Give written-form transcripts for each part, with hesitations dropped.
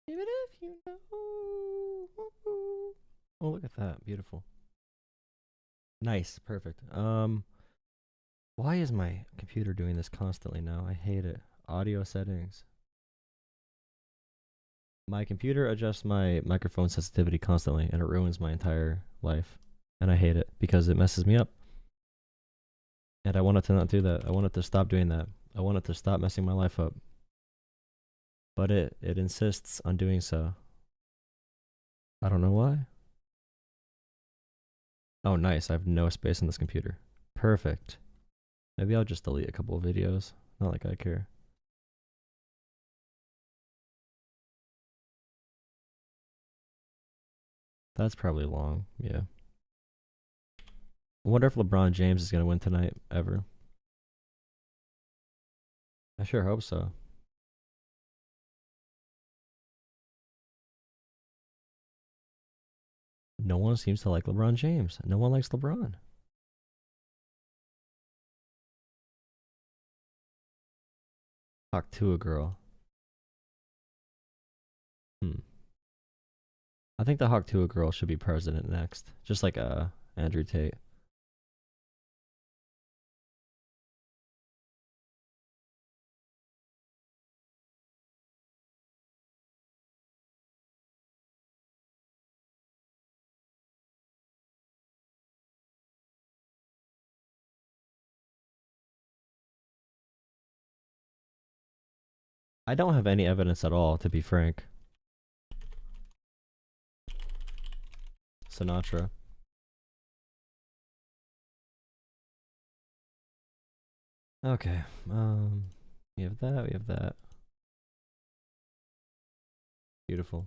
Even if you know. Oh, look at that. Beautiful. Nice. Perfect. Why is my computer doing this constantly now? I hate it. Audio settings. My computer adjusts my microphone sensitivity constantly, and it ruins my entire life. And I hate it because it messes me up. And I want it to not do that. I want it to stop doing that. I want it to stop messing my life up. But it insists on doing so. I don't know why. Oh, nice. I have no space on this computer. Perfect. Maybe I'll just delete a couple of videos. Not like I care. That's probably long. Yeah. I wonder if LeBron James is going to win tonight, ever. I sure hope so. No one seems to like LeBron James. No one likes LeBron. Talk to a girl. I think the Hawk Tuah girl should be president next. Just like Andrew Tate. I don't have any evidence at all, to be frank. Sinatra. Okay. We have that. We have that. Beautiful.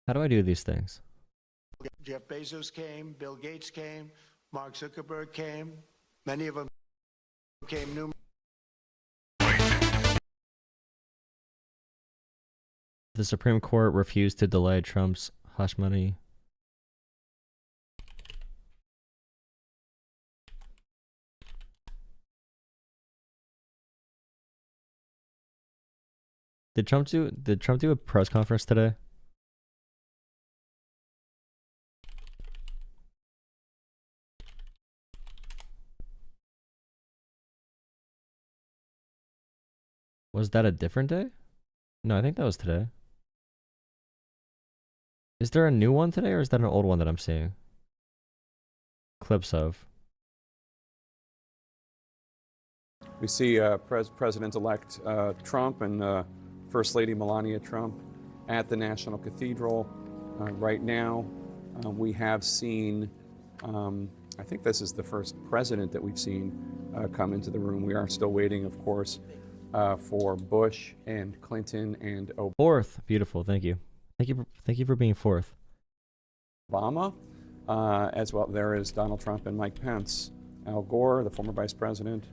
How do I do these things? Jeff Bezos came, Bill Gates came, Mark Zuckerberg came, many of them came new. The Supreme Court refused to delay Trump's hush money. Did Trump do a press conference today? Was that a different day? No, I think that was today. Is there a new one today, or is that an old one that I'm seeing? Clips of. We see President-elect Trump and First Lady Melania Trump at the National Cathedral right now. We have seen, I think this is the first president that we've seen come into the room. We are still waiting, of course, for Bush and Clinton and Obama. Fourth. Beautiful. Thank you. Thank you for being fourth. As well, there is Donald Trump and Mike Pence. Al Gore, the former vice president,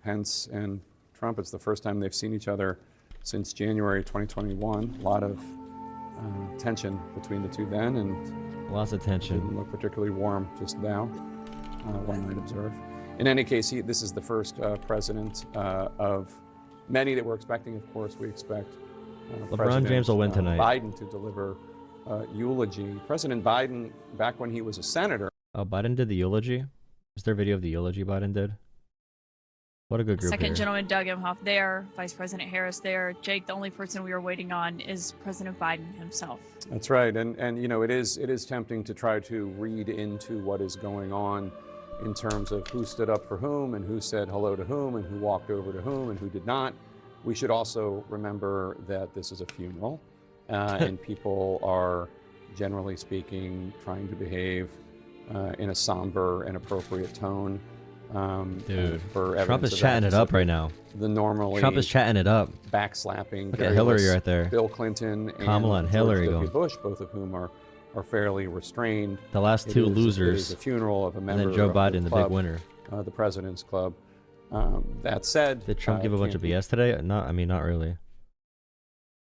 Pence and Trump. It's the first time they've seen each other since January 2021. A lot of tension between the two then, and lots of tension. Didn't look particularly warm just now, one might observe. In any case, this is the first president of many that we're expecting. Of course, we expect LeBron James will win tonight. Biden to deliver eulogy. President Biden, back when he was a senator. Oh, Biden did the eulogy? Is there a video of the eulogy Biden did? What a good group. Second here. gentleman Doug Emhoff there, Vice President Harris there. Jake, the only person we are waiting on is President Biden himself. That's right, and you know, it is tempting to try to read into what is going on in terms of who stood up for whom and who said hello to whom and who walked over to whom and who did not. We should also remember that this is a funeral and people are, generally speaking, trying to behave in a somber and appropriate tone. Dude, Trump is chatting it up right now. Trump is chatting it up. Backslapping. Look at Hillary right there. Bill Clinton Kamala and Hillary George going. W. Bush, both of whom are fairly restrained. The last two losers. It is a funeral of a member. And then Joe Biden, the big winner. The President's Club. That said, did Trump give a bunch of BS today? Not really.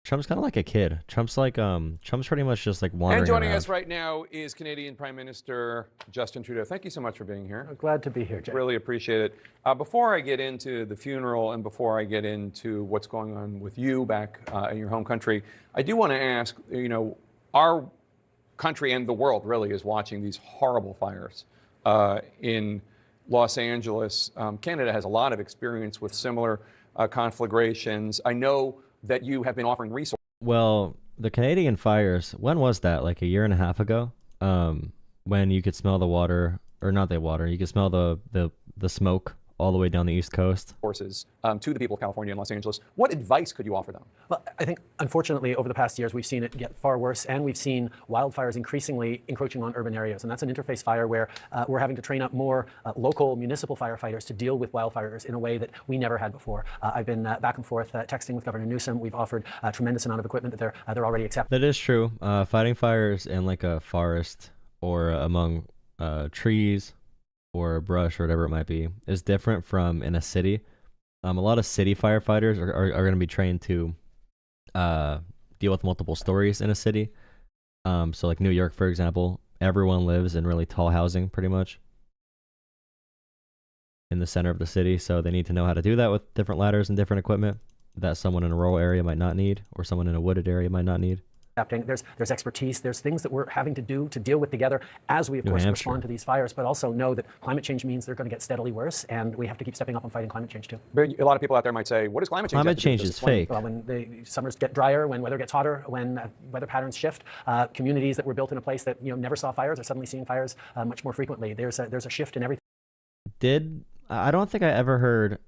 Trump's kind of like a kid. Trump's pretty much just like wandering And joining around. us right now is Canadian Prime Minister Justin Trudeau. Thank you so much for being here. Glad to be here, Jay. Really appreciate it. Before I get into the funeral and before I get into what's going on with you back in your home country, I do want to ask, our country and the world really is watching these horrible fires in Los Angeles. Canada has a lot of experience with similar conflagrations. I know that you have been offering resources. Well, the Canadian fires, when was that? Like a year and a half ago? When you could smell the water, or not the water, you could smell the smoke all the way down the East Coast. Forces to the people of California and Los Angeles. What advice could you offer them? Well, I think, unfortunately, over the past years, we've seen it get far worse, and we've seen wildfires increasingly encroaching on urban areas. And that's an interface fire where we're having to train up more local municipal firefighters to deal with wildfires in a way that we never had before. I've been back and forth texting with Governor Newsom. We've offered a tremendous amount of equipment that they're already accepting. That is true. Fighting fires in like a forest or among trees or brush or whatever it might be is different from in a city. A lot of city firefighters are going to be trained to deal with multiple stories in a city. So like New York, for example, everyone lives in really tall housing pretty much in the center of the city. So they need to know how to do that with different ladders and different equipment that someone in a rural area might not need or someone in a wooded area might not need. There's expertise, there's things that we're having to do to deal with together as we, of course, respond to these fires, but also know that climate change means they're going to get steadily worse, and we have to keep stepping up and fighting climate change too. But a lot of people out there might say, what is climate change? Climate change is fake. Well, when the summers get drier, when weather gets hotter, when weather patterns shift, communities that were built in a place that never saw fires are suddenly seeing fires much more frequently. There's a shift in everything. I don't think I ever heard,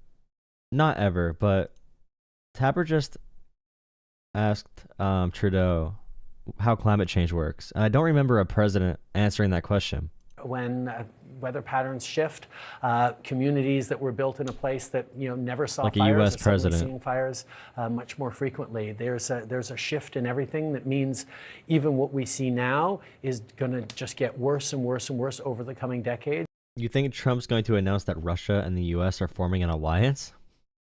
not ever, but Tapper just asked Trudeau how climate change works. And I don't remember a president answering that question. When weather patterns shift, communities that were built in a place that never saw like fires a U.S. are president seeing fires much more frequently. There's a shift in everything that means even what we see now is going to just get worse and worse and worse over the coming decades. You think Trump's going to announce that Russia and the U.S. are forming an alliance?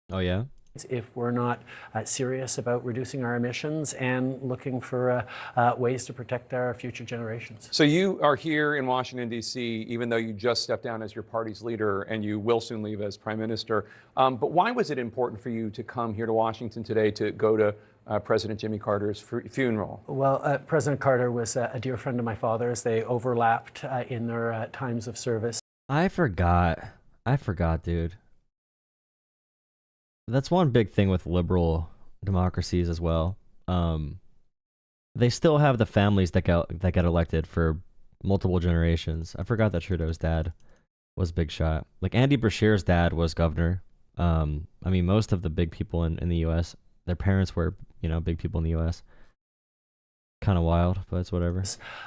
Oh yeah? If we're not serious about reducing our emissions and looking for ways to protect our future generations. So you are here in Washington, D.C., even though you just stepped down as your party's leader and you will soon leave as prime minister. But why was it important for you to come here to Washington today to go to President Jimmy Carter's funeral? Well, President Carter was a dear friend of my father's. They overlapped in their times of service. I forgot, dude. That's one big thing with liberal democracies as well. They still have the families that get elected for multiple generations. I forgot that Trudeau's dad was big shot. Like Andy Beshear's dad was governor. I mean, most of the big people in the U.S., their parents were, big people in the U.S. Kind of wild, but it's whatever.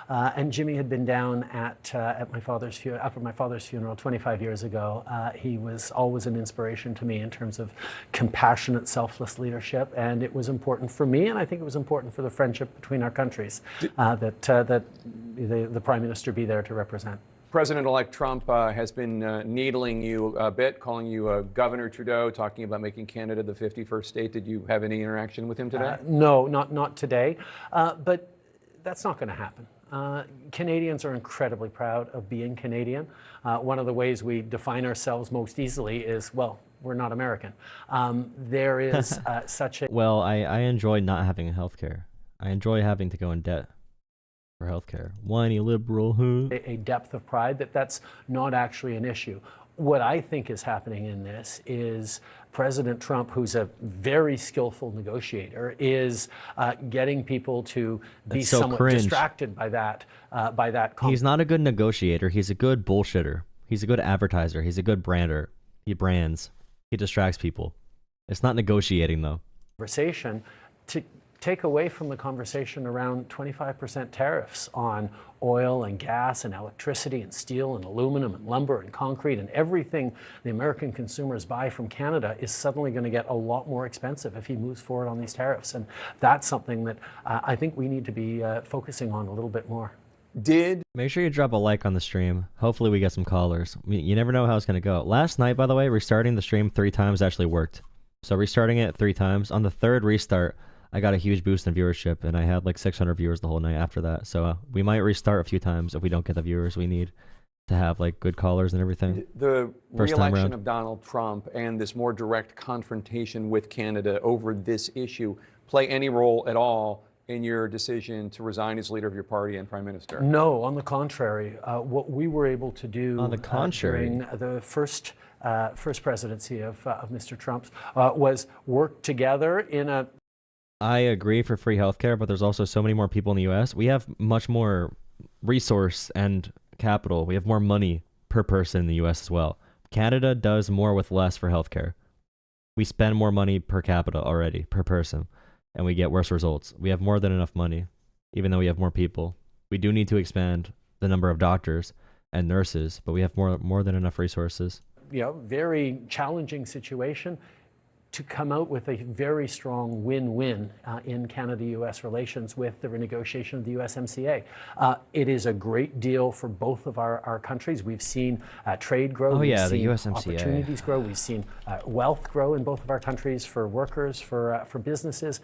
And Jimmy had been down at my father's after my father's funeral 25 years ago. He was always an inspiration to me in terms of compassionate, selfless leadership, and it was important for me, and I think it was important for the friendship between our countries that the Prime Minister be there to represent. President-elect Trump has been needling you a bit, calling you Governor Trudeau, talking about making Canada the 51st state. Did you have any interaction with him today? No, not today. But that's not going to happen. Canadians are incredibly proud of being Canadian. One of the ways we define ourselves most easily is, well, we're not American. There is such a... Well, I enjoy not having health care. I enjoy having to go in debt for healthcare. Whiny liberal, a depth of pride that's not actually an issue. What I think is happening in this is President Trump, who's a very skillful negotiator, is getting people to be somewhat distracted by that. He's not a good negotiator. He's a good bullshitter. He's a good advertiser. He's a good brander. He brands. He distracts people. It's not negotiating though. Conversation to take away from the conversation around 25% tariffs on oil and gas and electricity and steel and aluminum and lumber and concrete, and everything the American consumers buy from Canada is suddenly going to get a lot more expensive if he moves forward on these tariffs. And that's something that I think we need to be focusing on a little bit more. Make sure you drop a like on the stream. Hopefully we get some callers. You never know how it's going to go. Last night, by the way, restarting the stream 3 times actually worked. So restarting it 3 times. On the third restart, I got a huge boost in viewership, and I had like 600 viewers the whole night after that. So we might restart a few times if we don't get the viewers we need to have like good callers and everything. The First time re-election round. of Donald Trump and this more direct confrontation with Canada over this issue play any role at all in your decision to resign as leader of your party and prime minister? No, on the contrary. What we were able to do On the contrary. during the first presidency of Mr. Trump's was work together in a... I agree for free healthcare, but there's also so many more people in the U.S. We have much more resource and capital. We have more money per person in the U.S. as well. Canada does more with less for healthcare. We spend more money per capita already, per person, and we get worse results. We have more than enough money, even though we have more people. We do need to expand the number of doctors and nurses, but we have more than enough resources. Very challenging situation to come out with a very strong win-win in Canada-U.S. relations with the renegotiation of the USMCA. It is a great deal for both of our countries. We've seen trade grow. Oh yeah, the seen USMCA. Opportunities grow. We've seen wealth grow in both of our countries for workers, for businesses.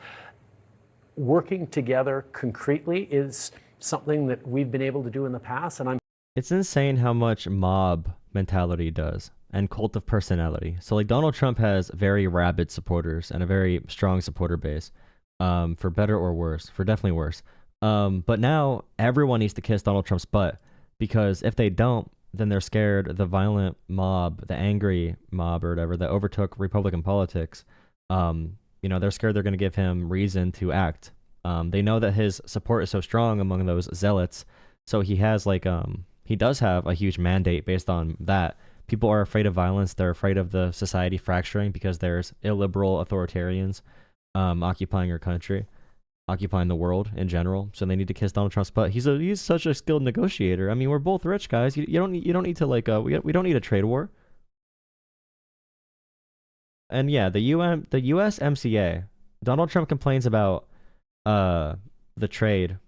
Working together concretely is something that we've been able to do in the past, and It's insane how much mob mentality does and cult of personality. So like Donald Trump has very rabid supporters and a very strong supporter base, for better or worse, for definitely worse. But now everyone needs to kiss Donald Trump's butt, because if they don't, then they're scared the violent mob, the angry mob or whatever that overtook Republican politics, they're scared they're going to give him reason to act. They know that his support is so strong among those zealots. So he has he does have a huge mandate based on that. People are afraid of violence. They're afraid of the society fracturing because there's illiberal authoritarians occupying our country, occupying the world in general. So they need to kiss Donald Trump's butt. He's such a skilled negotiator. I mean, we're both rich guys. You don't need to we don't need a trade war. And yeah, the USMCA. Donald Trump complains about the trade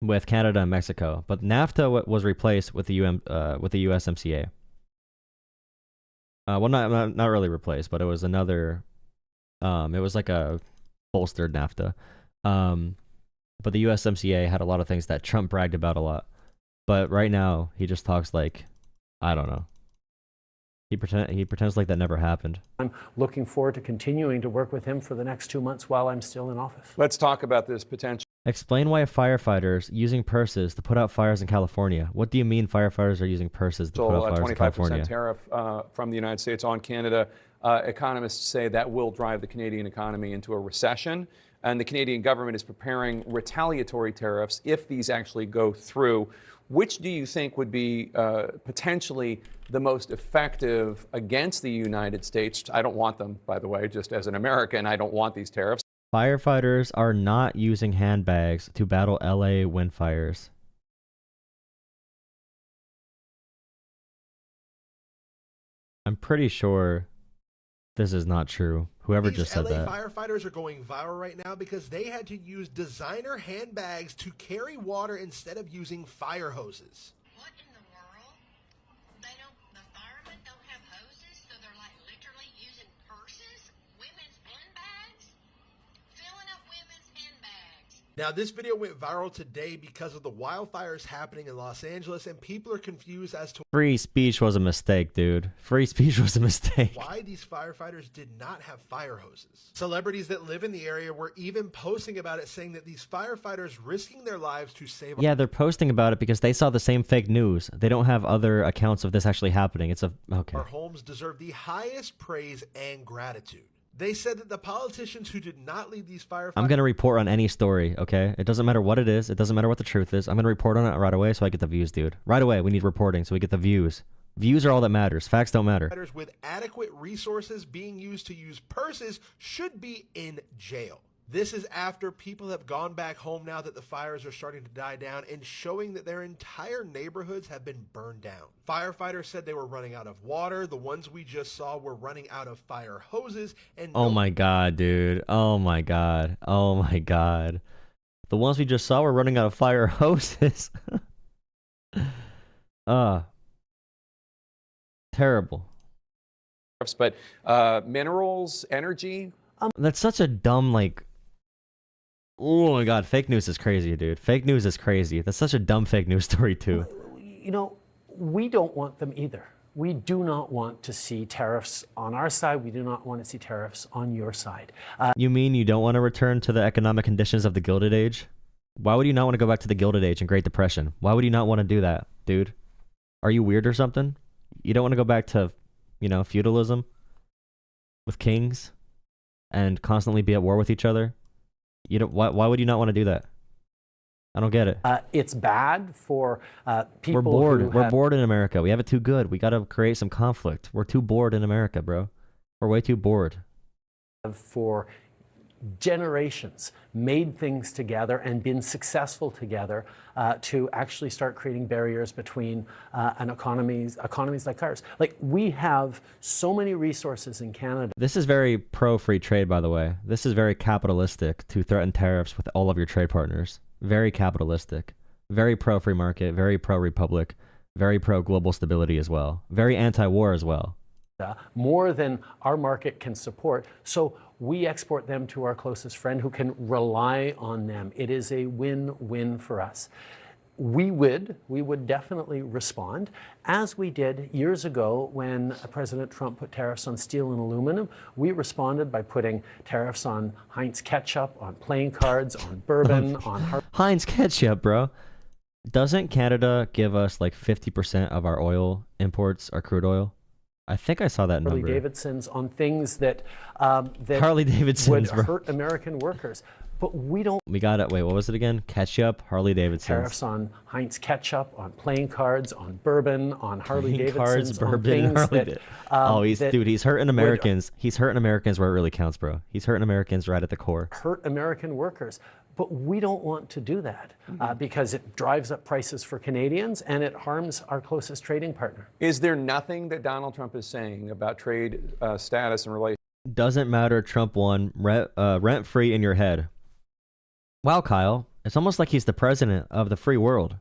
with Canada and Mexico, but NAFTA was replaced with the USMCA. Well, not really replaced, but it was another. It was like a bolstered NAFTA. But the USMCA had a lot of things that Trump bragged about a lot. But right now, he just talks like, I don't know. He pretends like that never happened. I'm looking forward to continuing to work with him for the next 2 months while I'm still in office. Let's talk about this potential. Explain why firefighters using purses to put out fires in California. What do you mean firefighters are using purses to put out fires in California? 25% tariff from the United States on Canada. Economists say that will drive the Canadian economy into a recession, and the Canadian government is preparing retaliatory tariffs if these actually go through. Which do you think would be potentially the most effective against the United States? I don't want them, by the way, just as an American, I don't want these tariffs. Firefighters are not using handbags to battle LA wildfires. I'm pretty sure this is not true. Whoever just said that. Firefighters are going viral right now because they had to use designer handbags to carry water instead of using fire hoses. What in the world? The firemen don't have hoses, so they're like literally using purses? Women's handbags? Filling up women's handbags. Now, this video went viral today because of the wildfires happening in Los Angeles, and people are confused as to Free speech was a mistake, dude. Free speech was a mistake. why these firefighters did not have fire hoses. Celebrities that live in the area were even posting about it, saying that these firefighters risking their lives to save. Yeah, they're posting about it because they saw the same fake news. They don't have other accounts of this actually happening. Okay. Our homes deserve the highest praise and gratitude. They said that the politicians who did not lead these firefighters... I'm going to report on any story, okay? It doesn't matter what it is. It doesn't matter what the truth is. I'm going to report on it right away so I get the views, dude. Right away, we need reporting so we get the views. Views are all that matters. Facts don't matter. ...with adequate resources being used to use purses should be in jail. This is after people have gone back home now that the fires are starting to die down and showing that their entire neighborhoods have been burned down. Firefighters said they were running out of water. The ones we just saw were running out of fire hoses. And oh my God, dude. Oh my God. Oh my God. The ones we just saw were running out of fire hoses. Terrible. But minerals, energy. That's such a dumb, Oh my god, fake news is crazy, dude. Fake news is crazy. That's such a dumb fake news story too. You know, we don't want them either. We do not want to see tariffs on our side. We do not want to see tariffs on your side. You mean you don't want to return to the economic conditions of the Gilded Age? Why would you not want to go back to the Gilded Age and Great Depression? Why would you not want to do that, dude? Are you weird or something? You don't want to go back to, you know, feudalism with kings and constantly be at war with each other? You don't, why would you not want to do that? I don't get it. It's bad for people. We're bored. Who We're bored in America. We have it too good. We got to create some conflict. We're too bored in America, bro. We're way too bored. For generations made things together and been successful together to actually start creating barriers between economies like ours. Like, we have so many resources in Canada. This is very pro-free trade, by the way. This is very capitalistic to threaten tariffs with all of your trade partners. Very capitalistic. Very pro-free market. Very pro-republic. Very pro-global stability as well. Very anti-war as well. More than our market can support. So we export them to our closest friend who can rely on them. It is a win-win for us. We would definitely respond, as we did years ago when President Trump put tariffs on steel and aluminum. We responded by putting tariffs on Heinz ketchup, on playing cards, on bourbon, on Heinz ketchup, bro. Doesn't Canada give us like 50% of our oil imports, our crude oil? I think I saw that number. Harley Davidsons, on things that Harley Davidsons would hurt American workers. But we don't. We got it. Wait, what was it again? Ketchup, Harley Davidsons. Tariffs on Heinz ketchup, on playing cards, on bourbon, on Harley Davidsons, cards, bourbon, on Harley that, oh, he's hurting Americans. He's hurting Americans where it really counts, bro. He's hurting Americans right at the core. Hurt American workers. But we don't want to do that because it drives up prices for Canadians and it harms our closest trading partner. Is there nothing that Donald Trump is saying about trade status and relations? Doesn't matter. Trump won. Rent-free in your head. Wow, Kyle. It's almost like he's the president of the free world.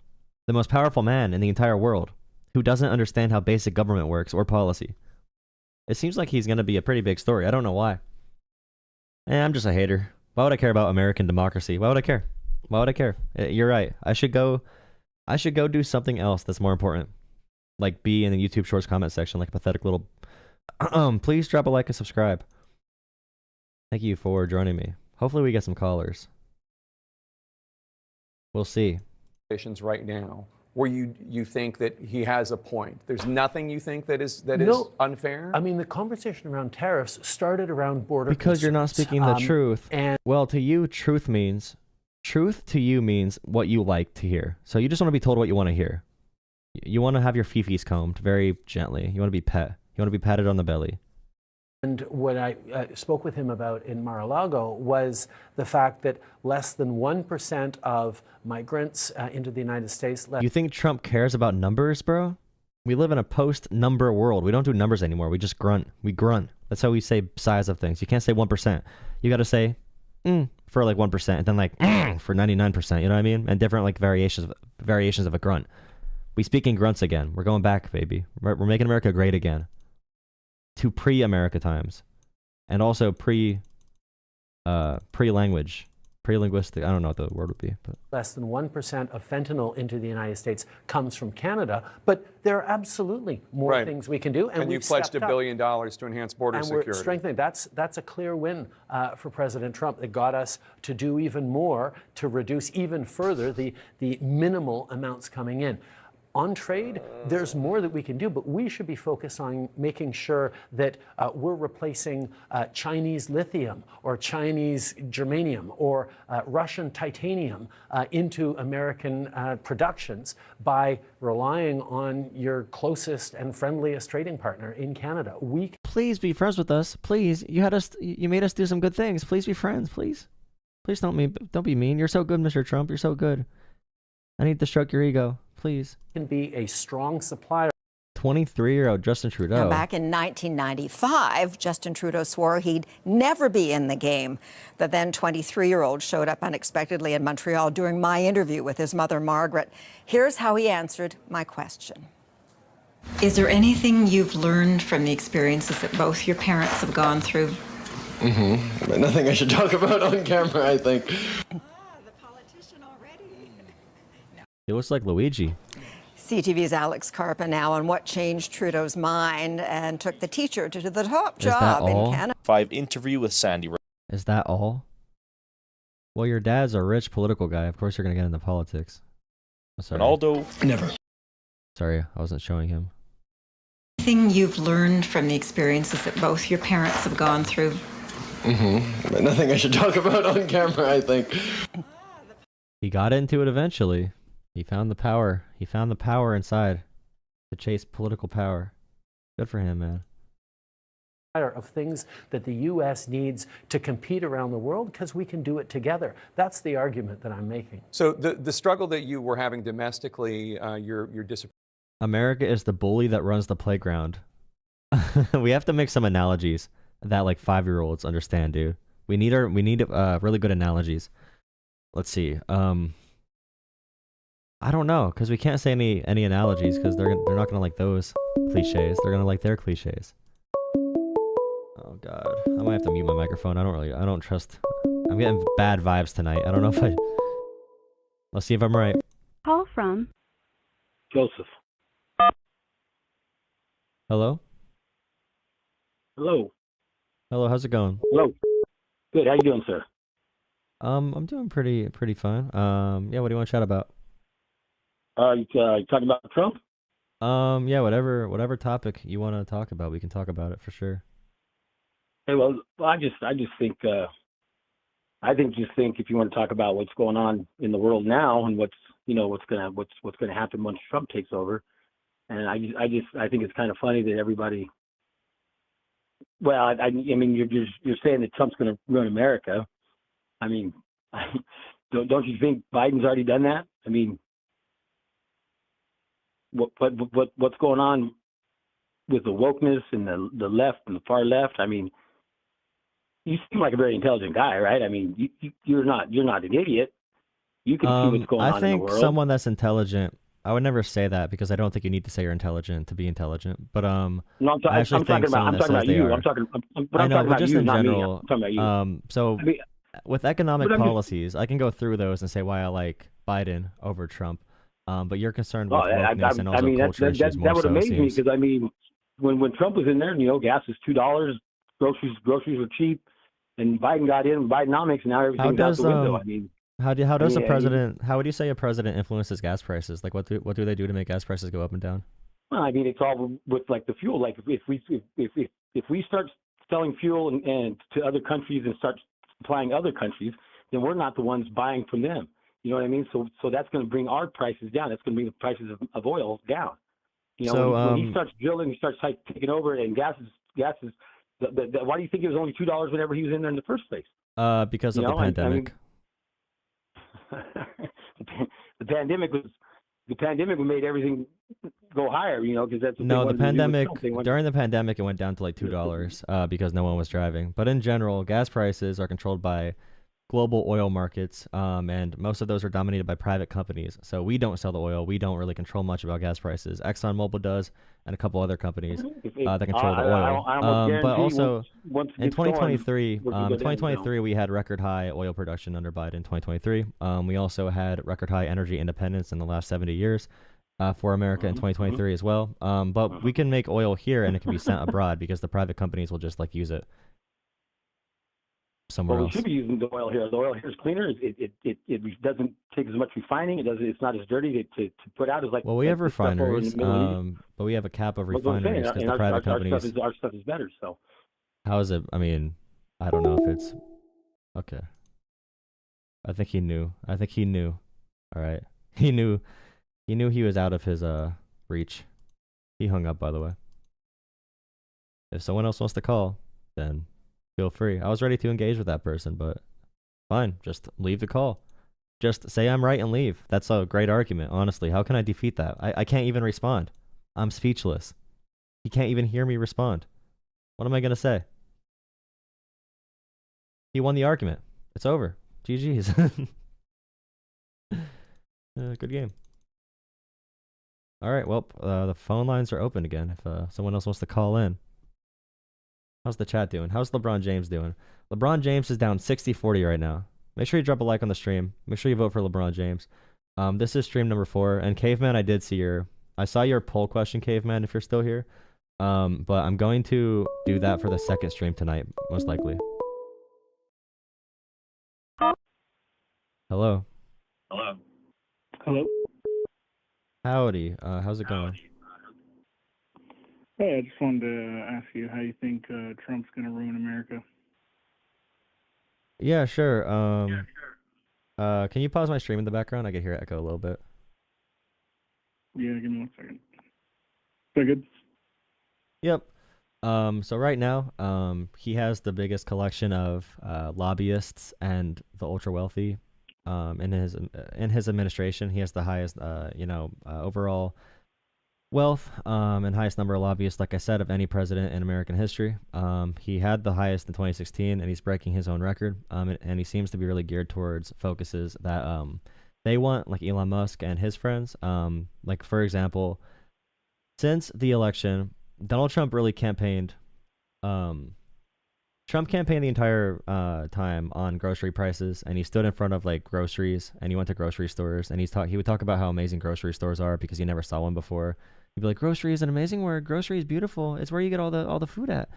The most powerful man in the entire world who doesn't understand how basic government works or policy. It seems like he's going to be a pretty big story. I don't know why. I'm just a hater. Why would I care about American democracy? Why would I care? Why would I care? You're right. I should go do something else that's more important. Like be in the YouTube Shorts comment section like a pathetic little... Please drop a like and subscribe. Thank you for joining me. Hopefully we get some callers. We'll see. Right now, where you think that he has a point. There's nothing you think that is unfair? I mean, the conversation around tariffs started around border because you're not speaking the truth. And well, to you, truth to you means what you like to hear. So you just want to be told what you want to hear. You want to have your fifis combed very gently. You want to be pet. You want to be patted on the belly. And what I spoke with him about in Mar-a-Lago was the fact that less than 1% of migrants into the United States left. You think Trump cares about numbers, bro? We live in a post-number world. We don't do numbers anymore. We just grunt. We grunt. That's how we say size of things. You can't say 1%. You got to say for like 1%, and then like for 99%. You know what I mean? And different like variations of a grunt. We speak in grunts again. We're going back, baby. We're making America great again. To pre-America times, and also pre-language, pre-linguistic. I don't know what the word would be. But less than 1% of fentanyl into the United States comes from Canada, but there are absolutely more things we can do. And you pledged $1 billion to enhance border security. We're strengthening. That's a clear win for President Trump that got us to do even more to reduce even further the minimal amounts coming in. On trade, there's more that we can do, but we should be focused on making sure that we're replacing Chinese lithium or Chinese germanium or Russian titanium into American productions by relying on your closest and friendliest trading partner in Canada. Please be friends with us. Please, you made us do some good things. Please be friends. Please don't be mean. You're so good, Mr. Trump. You're so good. I need to stroke your ego. Please. Can be a strong supplier. 23-year-old Justin Trudeau. Now, back in 1995, Justin Trudeau swore he'd never be in the game. The then 23-year-old showed up unexpectedly in Montreal during my interview with his mother, Margaret. Here's how he answered my question. Is there anything you've learned from the experiences that both your parents have gone through? But nothing I should talk about on camera, I think. He looks like Luigi. CTV's Alex Carpa now on what changed Trudeau's mind and took the teacher to the top Is that job in all? Canada. 5 interview with Sandy. Is that all? Well, your dad's a rich political guy. Of course you're going to get into politics. Oh, sorry. Ronaldo. Never. Sorry, I wasn't showing him. Anything you've learned from the experiences that both your parents have gone through? Mm-hmm. Nothing I should talk about on camera, I think. He got into it eventually. He found the power. He found the power inside to chase political power. Good for him, man. Of things that the U.S. needs to compete around the world because we can do it together. That's the argument that I'm making. So the struggle that you were having domestically, your disappointment. America is the bully that runs the playground. We have to make some analogies that like 5-year-olds understand, dude. We need really good analogies. Let's see. I don't know, because we can't say any analogies because they're not gonna like those cliches. They're gonna like their cliches. Oh God, I might have to mute my microphone. I don't trust. I'm getting bad vibes tonight. I don't know if let's see if I'm right. Call from Joseph. Hello? Hello. Hello, how's it going? Hello. Good, how you doing, sir? I'm doing pretty fine. Yeah, what do you want to chat about? You talking about Trump? Yeah, whatever topic you want to talk about, we can talk about it for sure. Hey, well, I just think if you want to talk about what's going on in the world now and what's gonna happen once Trump takes over, and I think it's kind of funny that everybody. Well, I mean, you're saying that Trump's going to ruin America. I mean, don't you think Biden's already done that? I mean, what's going on with the wokeness and the left and the far left? I mean, you seem like a very intelligent guy, right? I mean, you're not an idiot. You can see what's going on in the world. I think someone that's intelligent. I would never say that because I don't think you need to say you're intelligent to be intelligent. But no, I'm talking about you. I'm talking about just you, in not me. general. I'm talking about you. So with economic policies, I can go through those and say why I like Biden over Trump. But you're concerned with wokeness and also culture issues more. That would amaze me because I mean, when Trump was in there, gas was $2, groceries were cheap, and Biden got in, Bidenomics, and now everything's out the window. I mean. How would you say a president influences gas prices? Like, what do they do to make gas prices go up and down? Well, I mean, it's all with like the fuel. Like, if we start selling fuel and to other countries and start supplying other countries, then we're not the ones buying from them. You know what I mean? So that's going to bring our prices down. That's going to bring the prices of oil down. When he starts drilling, he starts taking over, and gas is. Why do you think it was only $2 whenever he was in there in the first place? Because of the pandemic. The pandemic made everything go higher, because that's the pandemic. During the pandemic, it went down to like $2 because no one was driving. But in general, gas prices are controlled by global oil markets, and most of those are dominated by private companies. So we don't sell the oil. We don't really control much about gas prices. ExxonMobil does, and a couple other companies that control the oil. But also, in 2023, we had record high oil production under Biden. 2023, we also had record high energy independence in the last 70 years for America in 2023 as well. But we can make oil here, and it can be sent abroad because the private companies will just use it somewhere else. We should be using the oil here. The oil here is cleaner. It doesn't take as much refining. It's not as dirty to put out as like. Well, we have refineries, but we have a cap of refineries because the private companies. Our stuff is better. So. How is it? I mean, I don't know if it's okay. I think he knew. All right, he knew he was out of his reach. He hung up, by the way. If someone else wants to call, then feel free. I was ready to engage with that person, but fine. Just leave the call. Just say I'm right and leave. That's a great argument, honestly. How can I defeat that? I can't even respond. I'm speechless. He can't even hear me respond. What am I going to say? He won the argument. It's over. GG's. Good game. All right, well, the phone lines are open again if someone else wants to call in. How's the chat doing? How's LeBron James doing? LeBron James is down 60-40 right now. Make sure you drop a like on the stream. Make sure you vote for LeBron James. This is stream number 4, and Caveman, I saw your poll question, Caveman, if you're still here. But I'm going to do that for the second stream tonight, most likely. Hello. Hello. Howdy. How's it going? Hey, I just wanted to ask you how you think Trump's going to ruin America. Yeah, sure. Can you pause my stream in the background? I can hear it echo a little bit. Yeah, give me 1 second. Is that good? Yep. So right now, he has the biggest collection of lobbyists and the ultra wealthy. In his administration, he has the highest, overall wealth and highest number of lobbyists, like I said, of any president in American history. He had the highest in 2016, and he's breaking his own record. And he seems to be really geared towards focuses that they want, like Elon Musk and his friends. Like, for example, since the election, Donald Trump really campaigned. Trump campaigned the entire time on grocery prices, and he stood in front of like groceries, and he went to grocery stores, and he would talk about how amazing grocery stores are because he never saw one before. He'd be like, "Grocery is an amazing word. Grocery is beautiful. It's where you get all the food at."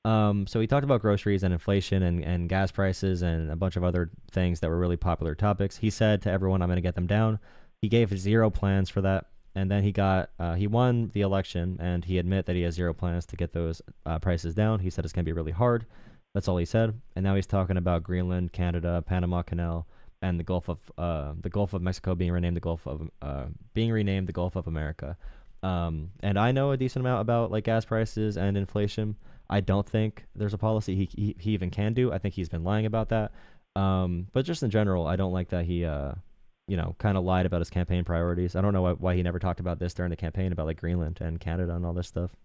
So he talked about groceries and inflation and gas prices and a bunch of other things that were really popular topics. He said to everyone, "I'm going to get them down." He gave 0 plans for that, and then he won the election, and he admitted that he has 0 plans to get those prices down. He said it's going to be really hard. That's all he said. And now he's talking about Greenland, Canada, Panama Canal, and the Gulf of Mexico being renamed the Gulf of America. And I know a decent amount about like gas prices and inflation. I don't think there's a policy he even can do. I think he's been lying about that. But just in general, I don't like that he kind of lied about his campaign priorities. I don't know why he never talked about this during the campaign about like Greenland and Canada and all this stuff.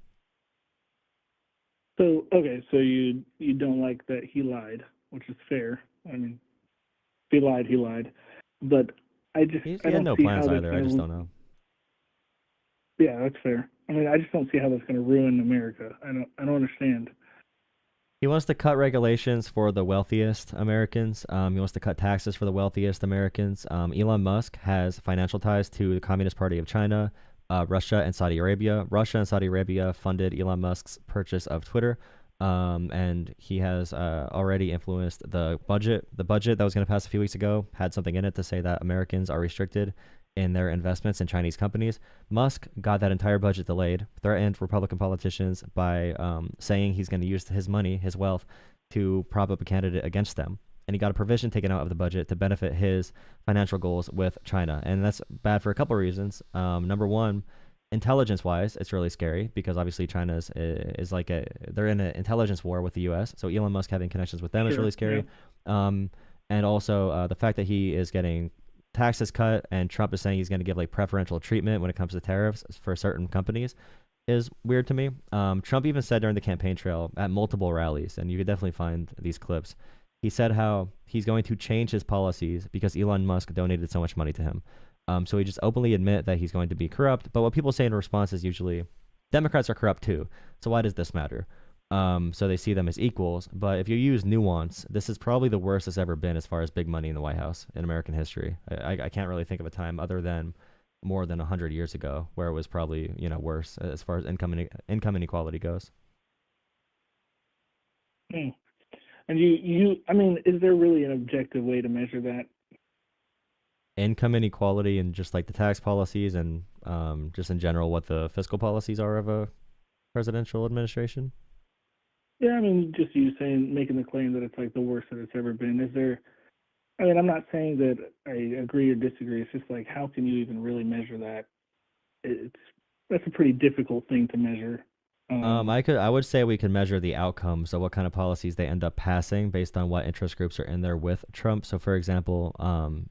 So, okay, so you don't like that he lied, which is fair. I mean, if he lied. But I had no plans either. I just don't know. Yeah, that's fair. I mean, I just don't see how that's going to ruin America. I don't understand. He wants to cut regulations for the wealthiest Americans. He wants to cut taxes for the wealthiest Americans. Elon Musk has financial ties to the Communist Party of China, Russia, and Saudi Arabia. Russia and Saudi Arabia funded Elon Musk's purchase of Twitter, and he has already influenced the budget. The budget that was going to pass a few weeks ago had something in it to say that Americans are restricted in their investments in Chinese companies. Musk got that entire budget delayed, threatened Republican politicians by saying he's going to use his money, his wealth, to prop up a candidate against them. And he got a provision taken out of the budget to benefit his financial goals with China. And that's bad for a couple reasons. Number one, intelligence-wise, it's really scary because obviously China is like they're in an intelligence war with the U.S. So Elon Musk having connections with them is really scary. Yeah. And also the fact that he is getting taxes cut, and Trump is saying he's going to give like preferential treatment when it comes to tariffs for certain companies is weird to me. Trump even said during the campaign trail at multiple rallies, and you could definitely find these clips, he said how he's going to change his policies because Elon Musk donated so much money to him. So he just openly admit that he's going to be corrupt. But what people say in response is usually Democrats are corrupt too. So why does this matter? So they see them as equals. But if you use nuance, this is probably the worst it's ever been as far as big money in the White House in American history. I can't really think of a time other than more than 100 years ago where it was probably worse as far as income inequality goes. And I mean, is there really an objective way to measure that? Income inequality and just like the tax policies and just in general what the fiscal policies are of a presidential administration? Yeah, I mean, just you making the claim that it's like the worst that it's ever been. Is there? I mean, I'm not saying that I agree or disagree. It's just like, how can you even really measure that? That's a pretty difficult thing to measure. I would say we could measure the outcome, so what kind of policies they end up passing based on what interest groups are in there with Trump. So, for example,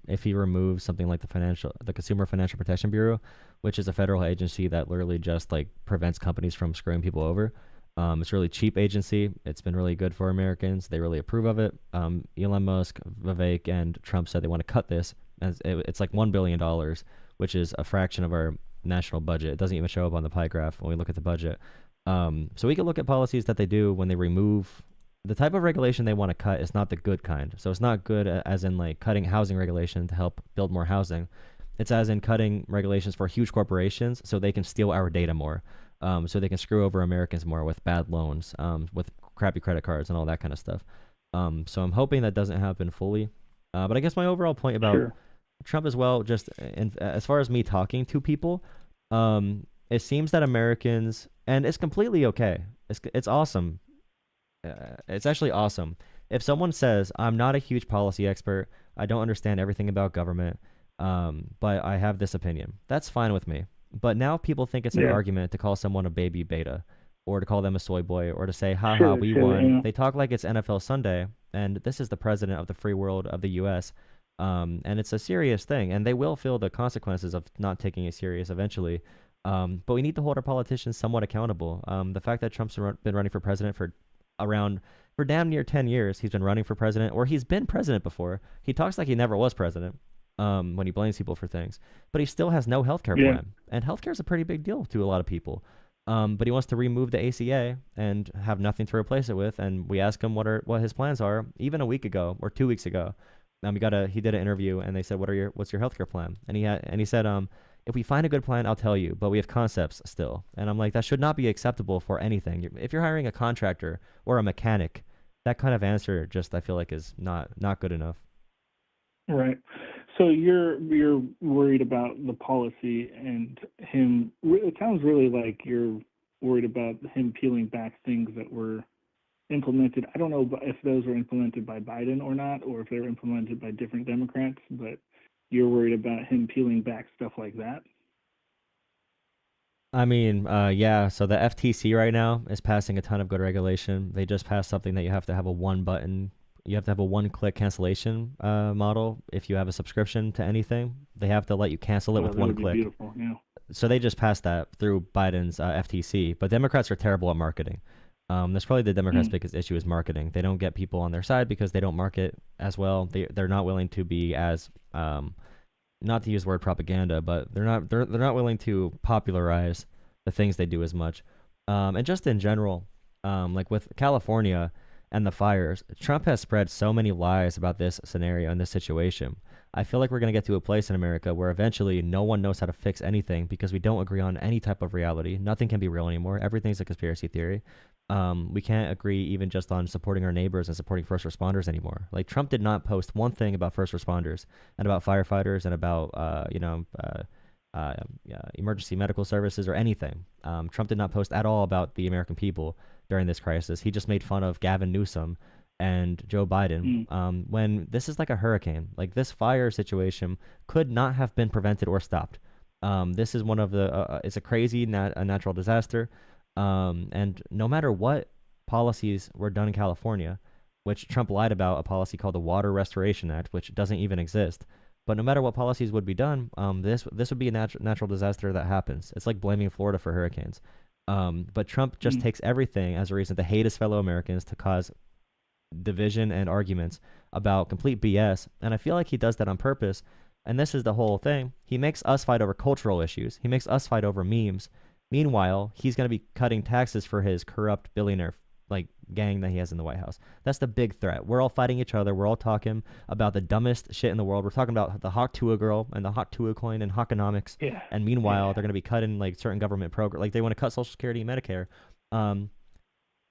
if he removes something like the Consumer Financial Protection Bureau, which is a federal agency that literally just like prevents companies from screwing people over. It's a really cheap agency. It's been really good for Americans. They really approve of it. Elon Musk, Vivek, and Trump said they want to cut this. It's like $1 billion, which is a fraction of our national budget. It doesn't even show up on the pie graph when we look at the budget. So we can look at policies that they do when they remove the type of regulation they want to cut is not the good kind. So it's not good as in like cutting housing regulation to help build more housing. It's as in cutting regulations for huge corporations so they can steal our data more, so they can screw over Americans more with bad loans, with crappy credit cards and all that kind of stuff. So I'm hoping that doesn't happen fully. But I guess my overall point about Trump as well, just as far as me talking to people, it seems that Americans, and it's completely okay. It's awesome. It's actually awesome. If someone says, I'm not a huge policy expert, I don't understand everything about government, but I have this opinion, that's fine with me. But now people think it's an argument to call someone a baby beta, or to call them a soy boy, or to say, haha, we won. Yeah. They talk like it's NFL Sunday, and this is the president of the free world of the U.S., and it's a serious thing, and they will feel the consequences of not taking it serious eventually. But we need to hold our politicians somewhat accountable. The fact that Trump's been running for president for damn near 10 years, he's been running for president, or he's been president before. He talks like he never was president when he blames people for things, but he still has no healthcare plan. And healthcare is a pretty big deal to a lot of people. But he wants to remove the ACA and have nothing to replace it with. And we asked him what his plans are, even a week ago or 2 weeks ago. He did an interview, and they said, what's your healthcare plan? And he said, if we find a good plan, I'll tell you, but we have concepts still. And I'm like, that should not be acceptable for anything. If you're hiring a contractor or a mechanic, that kind of answer just, I feel like, is not good enough. Right. So you're worried about the policy and him. It sounds really like you're worried about him peeling back things that were implemented. I don't know if those were implemented by Biden or not, or if they were implemented by different Democrats, but you're worried about him peeling back stuff like that? I mean, yeah, so the FTC right now is passing a ton of good regulation. They just passed something that you have to have a one-click cancellation model if you have a subscription to anything. They have to let you cancel it with one click. Beautiful, yeah. So they just passed that through Biden's FTC, but Democrats are terrible at marketing. That's probably the Democrats' biggest issue is marketing. They don't get people on their side because they don't market as well. They're not willing to be as not to use the word propaganda, but they're not willing to popularize the things they do as much. And just in general, like with California and the fires, Trump has spread so many lies about this scenario and this situation. I feel like we're going to get to a place in America where eventually no one knows how to fix anything because we don't agree on any type of reality. Nothing can be real anymore. Everything's a conspiracy theory. We can't agree even just on supporting our neighbors and supporting first responders anymore. Like, Trump did not post one thing about first responders and about firefighters and about, emergency medical services or anything. Trump did not post at all about the American people during this crisis. He just made fun of Gavin Newsom and Joe Biden when this is like a hurricane. Like, this fire situation could not have been prevented or stopped. This is one of the, it's a crazy natural disaster. And no matter what policies were done in California, which Trump lied about, a policy called the Water Restoration Act, which doesn't even exist. But no matter what policies would be done, this would be a natural disaster that happens. It's like blaming Florida for hurricanes. But Trump just takes everything as a reason to hate his fellow Americans, to cause division and arguments about complete BS. And I feel like he does that on purpose. And this is the whole thing. He makes us fight over cultural issues. He makes us fight over memes. Meanwhile, he's going to be cutting taxes for his corrupt billionaire gang that he has in the White House. That's the big threat. We're all fighting each other. We're all talking about the dumbest shit in the world. We're talking about the Hawk Tuah girl and the Hawk Tuah coin and Hawkonomics. Yeah. And meanwhile, they're going to be cutting like certain government programs. Like, they want to cut Social Security and Medicare.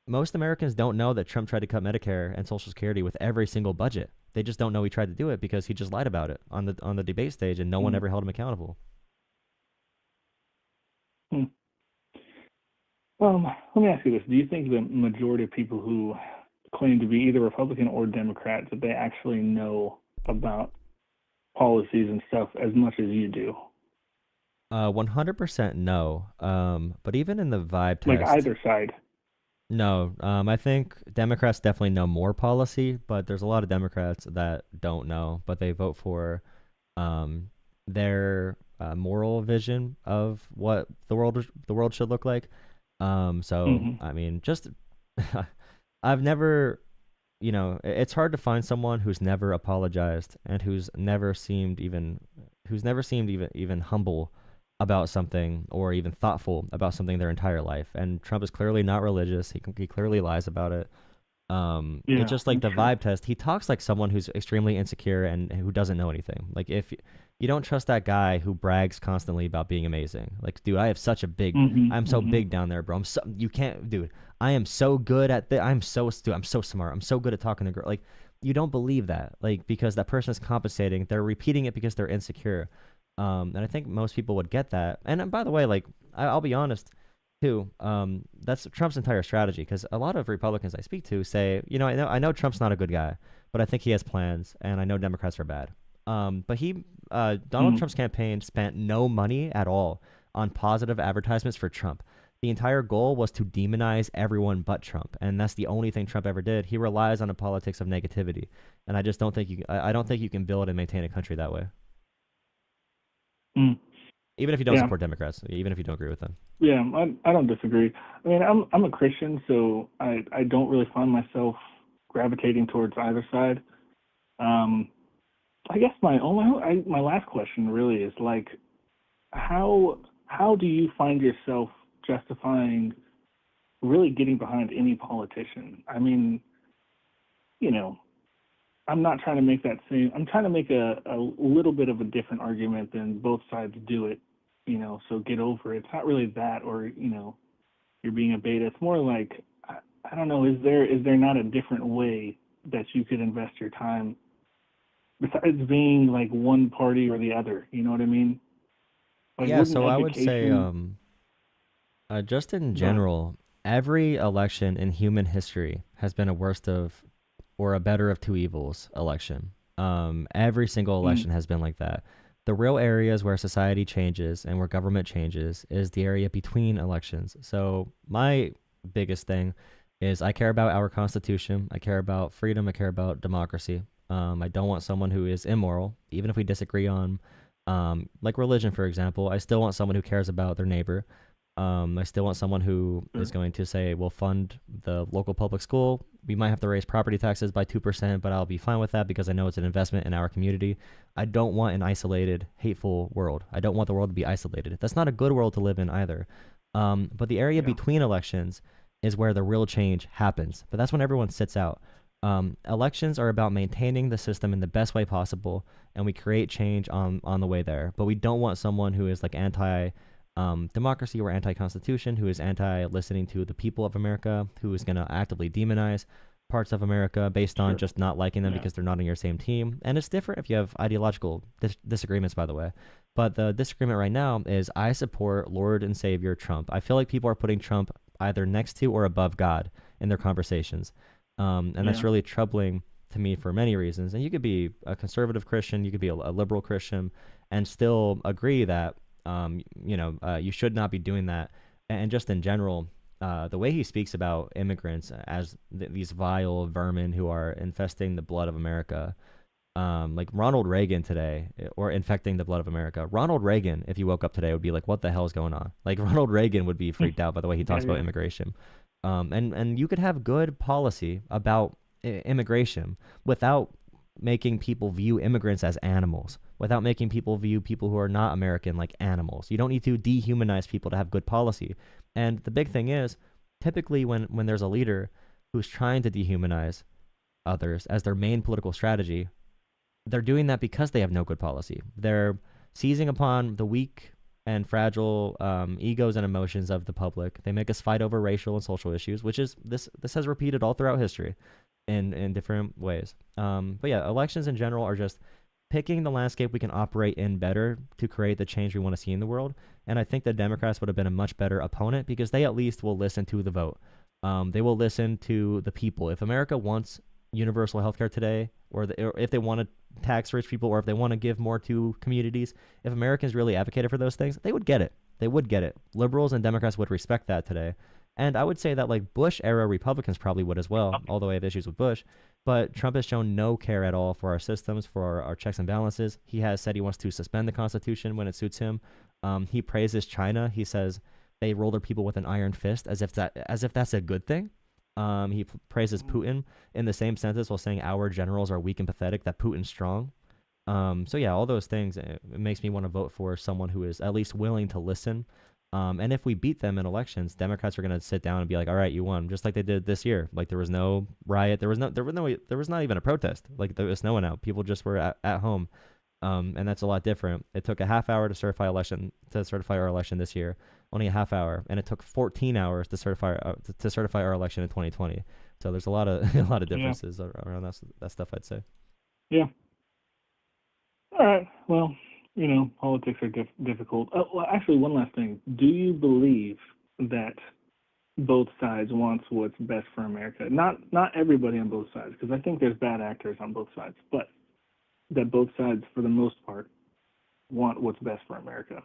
Most Americans don't know that Trump tried to cut Medicare and Social Security with every single budget. They just don't know he tried to do it because he just lied about it on the debate stage, and no one ever held him accountable. Let me ask you this. Do you think the majority of people who claim to be either Republican or Democrat, that they actually know about policies and stuff as much as you do? 100% no. But even in the vibe test... Like either side? No. I think Democrats definitely know more policy, but there's a lot of Democrats that don't know, but they vote for their moral vision of what the world should look like. I mean, just I've never, it's hard to find someone who's never apologized and who's never seemed even humble about something or even thoughtful about something their entire life. And Trump is clearly not religious. He clearly lies about it. It's just like the vibe test. He talks like someone who's extremely insecure and who doesn't know anything. Like, if You don't trust that guy who brags constantly about being amazing. Like, dude, I have such a big, Mhm, I'm so mhm. big down there, bro. You can't, dude. I am so good at this. I'm so smart. I'm so good at talking to girls. Like, you don't believe that, like, because that person is compensating. They're repeating it because they're insecure. And I think most people would get that. And by the way, like, I'll be honest too. That's Trump's entire strategy, because a lot of Republicans I speak to say, you know, I know Trump's not a good guy, but I think he has plans, and I know Democrats are bad. But Donald Trump's campaign spent no money at all on positive advertisements for Trump. The entire goal was to demonize everyone but Trump, and that's the only thing Trump ever did. He relies on a politics of negativity, and I just don't think I don't think you can build and maintain a country that way. Mm. Even if you don't Yeah. support Democrats, even if you don't agree with them. Yeah, I don't disagree. I mean, I'm a Christian, so I don't really find myself gravitating towards either side. I guess my last question really is, like, how do you find yourself justifying really getting behind any politician? I mean, you know, I'm not trying to make that same. I'm trying to make a little bit of a different argument than both sides do it. You know, so get over it. It's not really that, or, you know, you're being a beta. It's more like, I don't know. Is there not a different way that you could invest your time besides being like one party or the other? You know what I mean? Like, Yeah, wouldn't so I would say, education? just in Go ahead. general, every election in human history has been a worst of or a better of two evils election. Every single Mm. election has been like that. The real areas where society changes and where government changes is the area between elections. So my biggest thing is I care about our Constitution. I care about freedom. I care about democracy. I don't want someone who is immoral, even if we disagree on, like religion, for example. I still want someone who cares about their neighbor. I still want someone who is going to say, we'll fund the local public school. We might have to raise property taxes by 2%, but I'll be fine with that because I know it's an investment in our community. I don't want an isolated, hateful world. I don't want the world to be isolated. That's not a good world to live in either. But the area between elections is where the real change happens. But that's when everyone sits out. Elections are about maintaining the system in the best way possible, and we create change on the way there. But we don't want someone who is like anti democracy or anti-constitution, who is anti-listening to the people of America, who is going to actively demonize parts of America based on just not liking them because they're not on your same team. And it's different if you have ideological disagreements, by the way. But the disagreement right now is I support Lord and Savior Trump. I feel like people are putting Trump either next to or above God in their conversations. And that's really troubling to me for many reasons. And you could be a conservative Christian, you could be a liberal Christian, and still agree that you should not be doing that. And just in general, the way he speaks about immigrants as these vile vermin who are infesting the blood of America, like Ronald Reagan today, or infecting the blood of America. Ronald Reagan, if you woke up today, would be like, what the hell is going on? Like, Ronald Reagan would be freaked out by the way he talks about immigration. And you could have good policy about immigration without making people view immigrants as animals, without making people view people who are not American like animals. You don't need to dehumanize people to have good policy. And the big thing is, typically when there's a leader who's trying to dehumanize others as their main political strategy, they're doing that because they have no good policy. They're seizing upon the weak and fragile egos and emotions of the public. They make us fight over racial and social issues, which is this has repeated all throughout history in different ways. But yeah, elections in general are just picking the landscape we can operate in better to create the change we want to see in the world. And I think the Democrats would have been a much better opponent because they at least will listen to the vote. They will listen to the people. If America wants universal healthcare today, or if they want to tax rich people, or if they want to give more to communities, if Americans really advocated for those things, they would get it. They would get it. Liberals and Democrats would respect that today. And I would say that like Bush era Republicans probably would as well, although I have issues with Bush. But Trump has shown no care at all for our systems, for our checks and balances. He has said he wants to suspend the Constitution when it suits him. He praises China. He says they roll their people with an iron fist, as if that's a good thing. He praises Putin in the same sentence while saying our generals are weak and pathetic, that Putin's strong. So yeah, all those things, it makes me want to vote for someone who is at least willing to listen. And if we beat them in elections, Democrats are going to sit down and be like, all right, you won, just like they did this year. Like there was no riot. There was not even a protest. Like there was no one out. People just were at home And that's a lot different. It took a half hour to certify our election this year, only a half hour, and it took 14 hours to certify our election in 2020. So there's a lot of differences around that stuff, I'd say. Yeah. All right. Well, politics are difficult. Well, actually, one last thing. Do you believe that both sides wants what's best for America? Not everybody on both sides, because I think there's bad actors on both sides, but that both sides, for the most part, want what's best for America.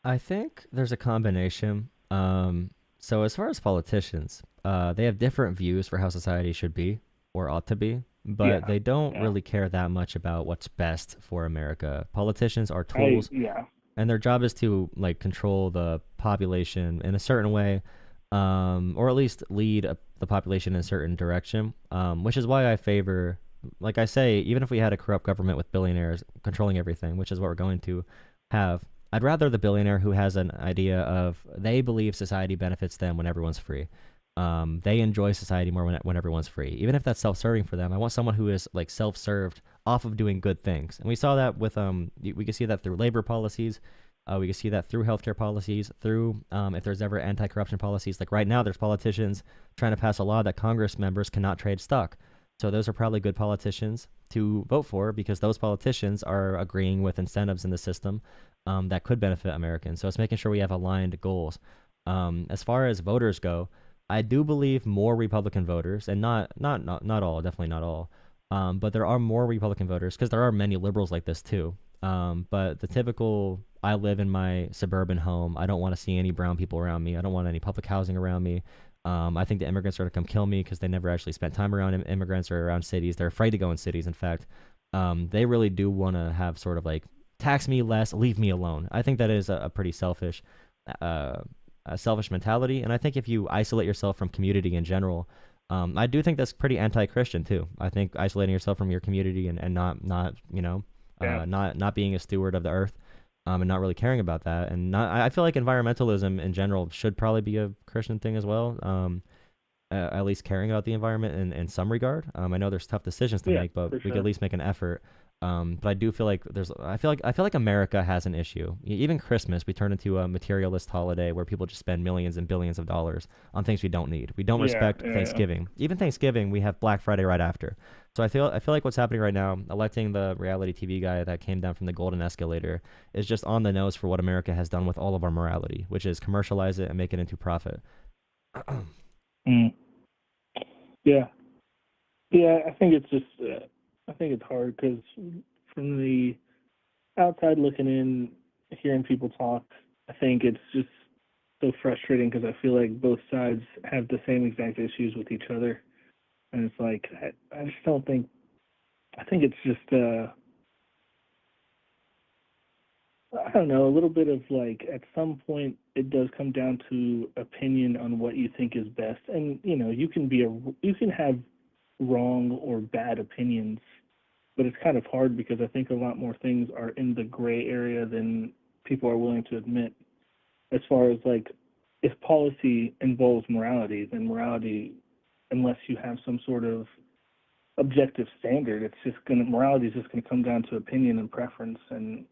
I think there's a combination. So as far as politicians, they have different views for how society should be or ought to be, but they don't really care that much about what's best for America. Politicians are tools, and their job is to control the population in a certain way, or at least lead the population in a certain direction, which is why I favor, like I say, even if we had a corrupt government with billionaires controlling everything, which is what we're going to have, I'd rather the billionaire who has an idea of they believe society benefits them when everyone's free. They enjoy society more when everyone's free, even if that's self-serving for them. I want someone who is self-served off of doing good things, and we saw that with we can see that through labor policies. We can see that through healthcare policies, through if there's ever anti-corruption policies. Like right now, there's politicians trying to pass a law that Congress members cannot trade stock. So those are probably good politicians to vote for, because those politicians are agreeing with incentives in the system that could benefit Americans. So it's making sure we have aligned goals. As far as voters go, I do believe more Republican voters, and not all, definitely not all, but there are more Republican voters, because there are many liberals like this too. But the typical, I live in my suburban home, I don't want to see any brown people around me, I don't want any public housing around me. I think the immigrants are going to come kill me because they never actually spent time around immigrants or around cities. They're afraid to go in cities. In fact, they really do want to have sort of tax me less, leave me alone. I think that is a pretty selfish mentality. And I think if you isolate yourself from community in general, I do think that's pretty anti-Christian too. I think isolating yourself from your community and not being a steward of the earth, and not really caring about that. And I feel like environmentalism in general should probably be a Christian thing as well. At least caring about the environment in some regard. I know there's tough decisions to make, but we could at least make an effort. But I do feel like I feel like America has an issue. Even Christmas, we turn into a materialist holiday where people just spend millions and billions of dollars on things we don't need. We don't respect Thanksgiving. Even Thanksgiving, we have Black Friday right after. So I feel like what's happening right now, electing the reality TV guy that came down from the golden escalator, is just on the nose for what America has done with all of our morality, which is commercialize it and make it into profit. Yeah, I think it's just I think it's hard because from the outside looking in, hearing people talk, I think it's just so frustrating because I feel like both sides have the same exact issues with each other, and it's like I just don't think. I think it's just I don't know, a little bit of at some point it does come down to opinion on what you think is best, and you can have wrong or bad opinions, but it's kind of hard because I think a lot more things are in the gray area than people are willing to admit. As far as if policy involves morality, then morality, unless you have some sort of objective standard, morality is just gonna come down to opinion and preference, and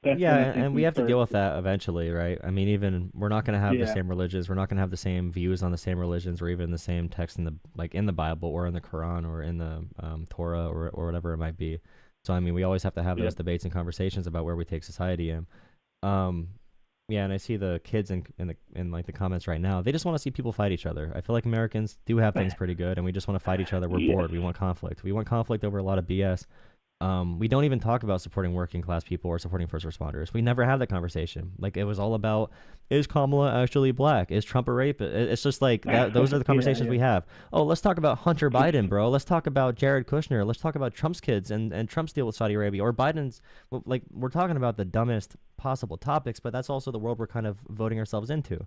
and we have to deal with that eventually, right? I mean, even we're not going to have the same religions, we're not going to have the same views on the same religions, or even the same text in the Bible or in the Quran or in the Torah or whatever it might be. So I mean, we always have to have those debates and conversations about where we take society in. And I see the kids in the comments right now. They just want to see people fight each other. I feel like Americans do have things pretty good, and we just want to fight each other. We're bored. We want conflict. We want conflict over a lot of BS. We don't even talk about supporting working class people or supporting first responders. We never have that conversation. It was all about, is Kamala actually black? Is Trump a rapist? It's just that. Those are the conversations we have. Oh, let's talk about Hunter Biden, bro. Let's talk about Jared Kushner. Let's talk about Trump's kids and Trump's deal with Saudi Arabia, or Biden's. We're talking about the dumbest possible topics, but that's also the world we're kind of voting ourselves into.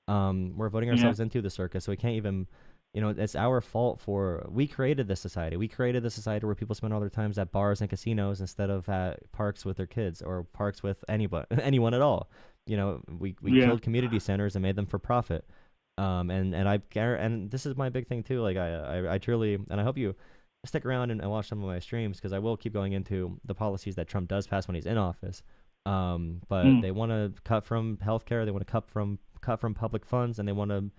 We're voting ourselves into the circus, so we can't even. It's our fault we created this society. We created this society where people spend all their times at bars and casinos instead of at parks with their kids or parks with anyone at all. We killed community centers and made them for profit. And this is my big thing too. I truly, and I hope you stick around and watch some of my streams because I will keep going into the policies that Trump does pass when he's in office. But they want to cut from healthcare, they want to cut from public funds, and they want to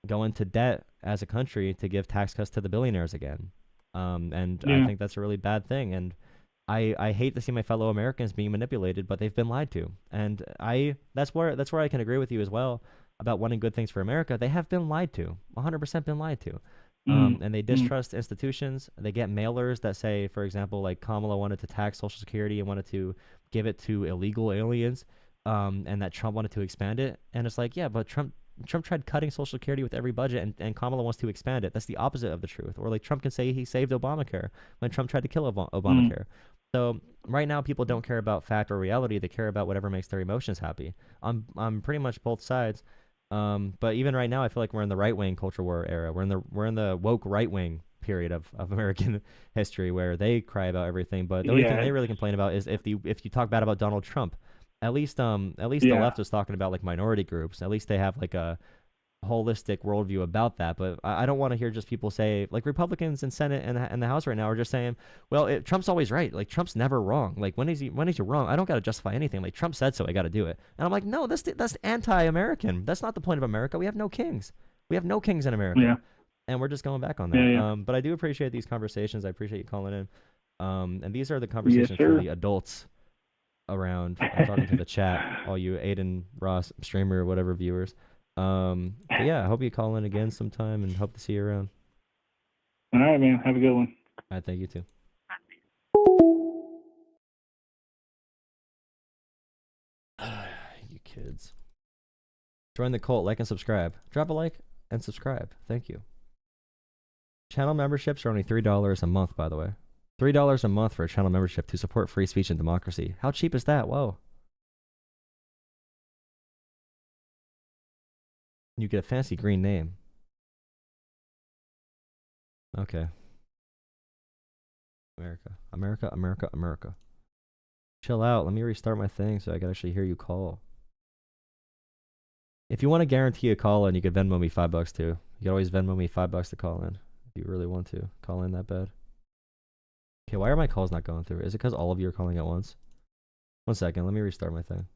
go into debt as a country to give tax cuts to the billionaires again. And I think that's a really bad thing. And I hate to see my fellow Americans being manipulated, but they've been lied to. And that's where I can agree with you as well about wanting good things for America. They have been lied to, 100% been lied to. And they distrust institutions. They get mailers that say, for example, like Kamala wanted to tax Social Security and wanted to give it to illegal aliens, and that Trump wanted to expand it. And it's like, yeah, but Trump tried cutting Social Security with every budget, and Kamala wants to expand it. That's the opposite of the truth. Or like Trump can say he saved Obamacare when Trump tried to kill Obamacare. So right now, people don't care about fact or reality. They care about whatever makes their emotions happy. I'm pretty much both sides. But even right now, I feel like we're in the right-wing culture war era. We're in the woke right-wing period of American history where they cry about everything. But the only thing they really complain about is if you talk bad about Donald Trump. At least the left is talking about like minority groups. At least they have like a holistic worldview about that. But I don't want to hear just people say, like, Republicans in Senate and the House right now are just saying, well, Trump's always right. Like, Trump's never wrong. Like, when is he wrong? I don't got to justify anything. Like, Trump said so, I got to do it. And I'm like, no, that's anti-American. That's not the point of America. We have no kings. We have no kings in America. Yeah. And we're just going back on that. But I do appreciate these conversations. I appreciate you calling in. And these are the conversations for the adults around. I'm talking to the chat, all you Aiden, Ross, streamer, whatever viewers. But yeah, I hope you call in again sometime and hope to see you around. All right, man. Have a good one. All right, thank you too. You kids. Join the cult, like and subscribe. Drop a like and subscribe. Thank you. Channel memberships are only $3 a month, by the way. $3 a month for a channel membership to support free speech and democracy. How cheap is that? Whoa. You get a fancy green name. Okay. America. Chill out. Let me restart my thing so I can actually hear you call. If you want to guarantee a call in, you could Venmo me $5 too. You can always Venmo me $5 to call in if you really want to call in that bad. Okay, why are my calls not going through? Is it because all of you are calling at once? 1 second. Let me restart my thing.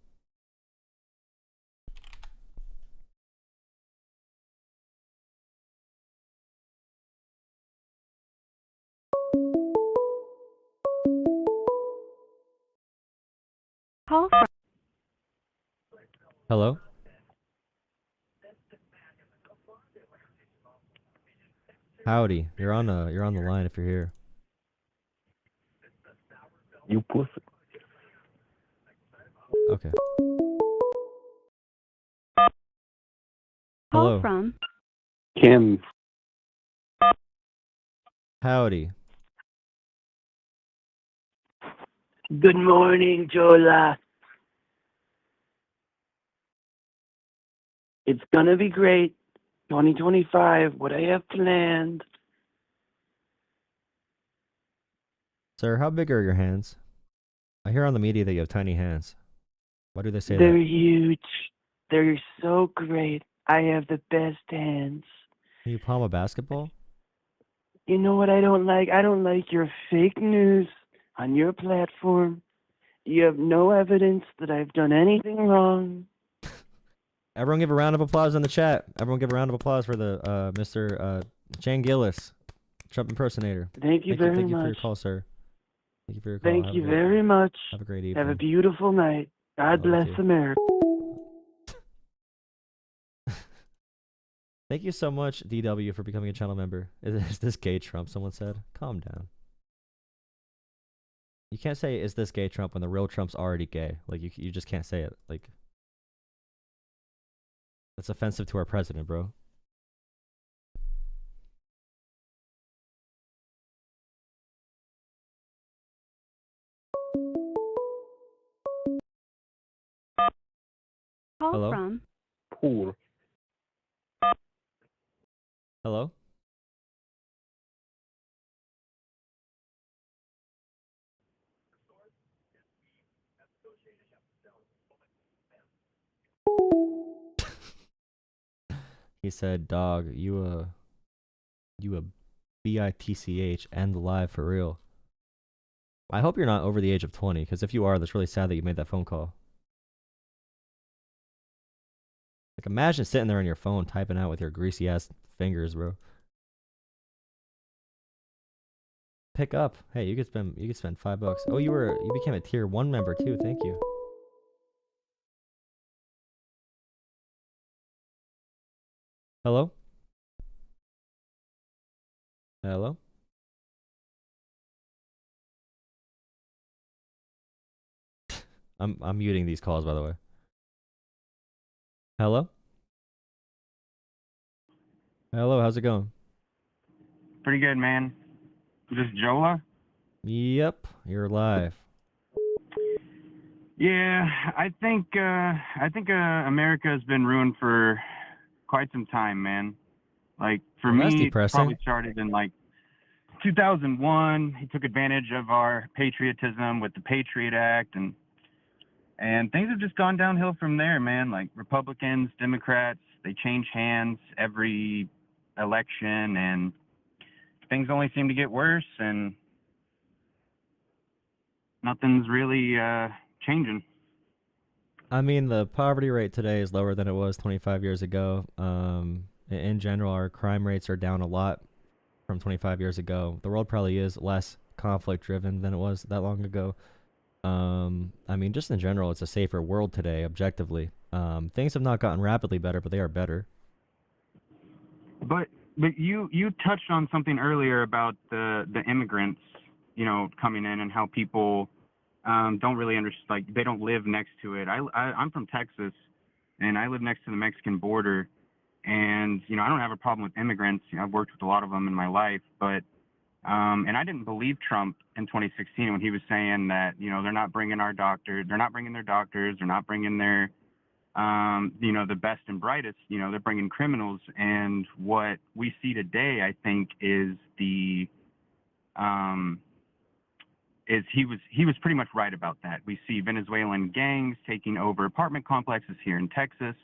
Hello? Howdy. You're on the line if you're here. You pussy. Okay. Hello. From Kim. Howdy. Good morning, Jola. It's gonna be great. 2025, what I have planned. Sir, how big are your hands? I hear on the media that you have tiny hands. Why do they say They're that? huge. They're so great. I have the best hands. Can you palm a basketball? You know what I don't like? I don't like your fake news on your platform. You have no evidence that I've done anything wrong. Everyone give a round of applause in the chat. Everyone give a round of applause for the Mr. Jan Gillis, Trump impersonator. Thank you very Thank you much. for your call, sir. Thank you for your call. Thank you very much. Have a great evening. Have a beautiful night. God bless America. Thank you so much, DW, for becoming a channel member. Is this gay Trump? Someone said. Calm down. You can't say, is this gay Trump, when the real Trump's already gay. Like, you just can't say it. Like, that's offensive to our president, bro. Hello? from Poor. Hello? He said, dog, you a BITCH, end live for real. I hope you're not over the age of 20, because if you are, that's really sad that you made that phone call. Like, imagine sitting there on your phone typing out with your greasy ass fingers, bro. Pick up. Hey, you could spend $5. Oh, you became a tier 1 member too. Thank you. Hello? Hello? I'm muting these calls, by the way. Hello? Hello, how's it going? Pretty good, man. Is this Jola? Yep, you're live. Yeah, I think America has been ruined for quite some time, man. Like for Well, that's me, it depressing. probably started in like 2001. He took advantage of our patriotism with the Patriot Act, and things have just gone downhill from there, man. Like Republicans, Democrats, they change hands every election, and things only seem to get worse, and nothing's really changing. I mean, the poverty rate today is lower than it was 25 years ago. In general, our crime rates are down a lot from 25 years ago. The world probably is less conflict driven than it was that long ago. I mean, just in general, it's a safer world today, objectively. Things have not gotten rapidly better, but they are better. But you touched on something earlier about the immigrants, you know, coming in and how people don't really understand, like they don't live next to it. I'm from Texas, and I live next to the Mexican border, and you know I don't have a problem with immigrants. You know, I've worked with a lot of them in my life, but and I didn't believe Trump in 2016 when he was saying that you know they're not bringing their doctors, they're not bringing their you know, the best and brightest, you know, they're bringing criminals. And what we see today, I think, is he was pretty much right about that. We see Venezuelan gangs taking over apartment complexes here in Texas.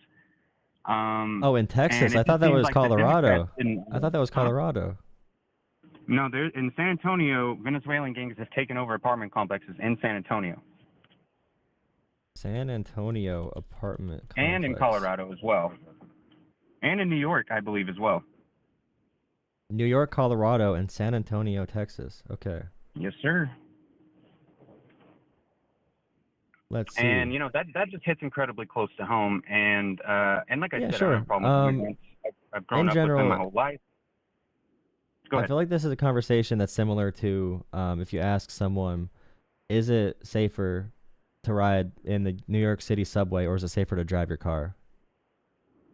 Oh, in Texas? I thought that was Colorado. I thought that was Colorado. No, in San Antonio, Venezuelan gangs have taken over apartment complexes in San Antonio. San Antonio apartment complex. And in Colorado as well. And in New York, I believe, as well. New York, Colorado, and San Antonio, Texas. Okay. Yes, sir. Let's see. And, you know, that just hits incredibly close to home. And like I said, sure. I don't have a problem with immigrants. I've grown up with them my whole life. Go ahead. I feel like this is a conversation that's similar to if you ask someone, is it safer to ride in the New York City subway, or is it safer to drive your car?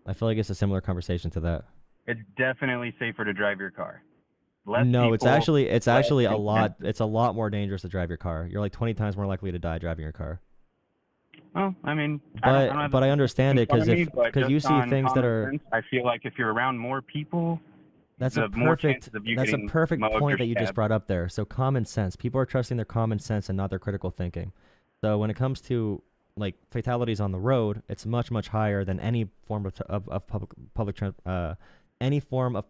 I feel like it's a similar conversation to that. It's definitely safer to drive your car. It's actually a lot more dangerous to drive your car. You're like 20 times more likely to die driving your car. Well, I mean, but I understand it because you see things that are. I feel like if you're around more people, that's a perfect point that you just brought up there. So common sense. People are trusting their common sense and not their critical thinking. So when it comes to like fatalities on the road, it's much higher than any form of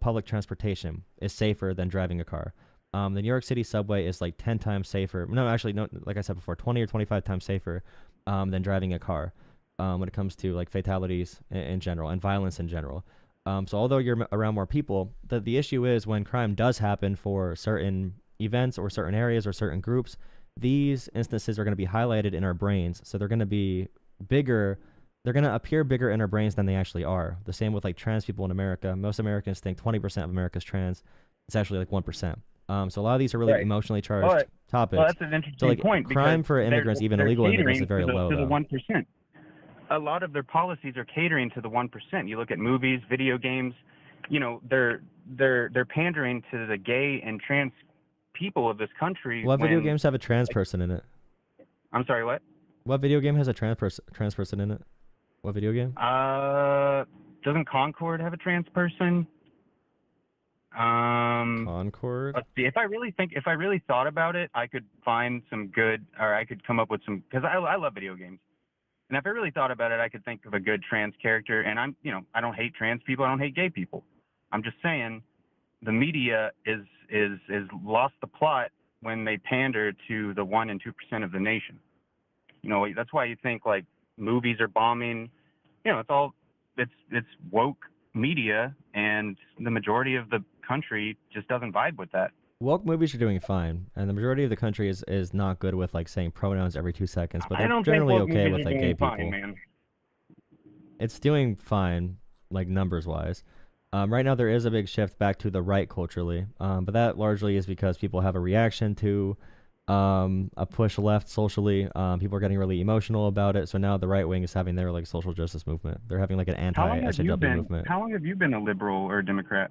public transportation is safer than driving a car. The New York City subway is like 10 times safer. No, actually, no. Like I said before, 20 or 25 times safer than driving a car when it comes to like fatalities in general and violence in general. So although you're around more people, the issue is when crime does happen for certain events or certain areas or certain groups, these instances are going to be highlighted in our brains. So they're going to be bigger. They're going to appear bigger in our brains than they actually are. The same with like trans people in America. Most Americans think 20% of America's trans. It's actually like 1%. So a lot of these are really emotionally charged topics. Well, that's an interesting point. Crime for immigrants, even illegal immigrants, is very low. To the 1%. A lot of their policies are catering to the 1%. You look at movies, video games. You know, they're pandering to the gay and trans people of this country. What video games have a trans person in it? I'm sorry, what? What video game has a trans person in it? What video game? Doesn't Concord have a trans person? Concord? Let's see. If I really thought about it, I could find some good, or I could come up with some, because I love video games. And if I really thought about it, I could think of a good trans character. And I don't hate trans people. I don't hate gay people. I'm just saying the media is lost the plot when they pander to the 1% and 2% of the nation. You know, that's why you think like movies are bombing. You know, it's woke media, and the majority of the country just doesn't vibe with that. Woke movies are doing fine, and the majority of the country is not good with like saying pronouns every 2 seconds, but I they're don't generally think woke okay movies with are like gay doing fine, people. man. It's doing fine, like numbers wise. Right now there is a big shift back to the right culturally, but that largely is because people have a reaction to a push left socially. People are getting really emotional about it, so now the right wing is having their like social justice movement. They're having like an anti-SJW movement. How long have you been a liberal or a Democrat?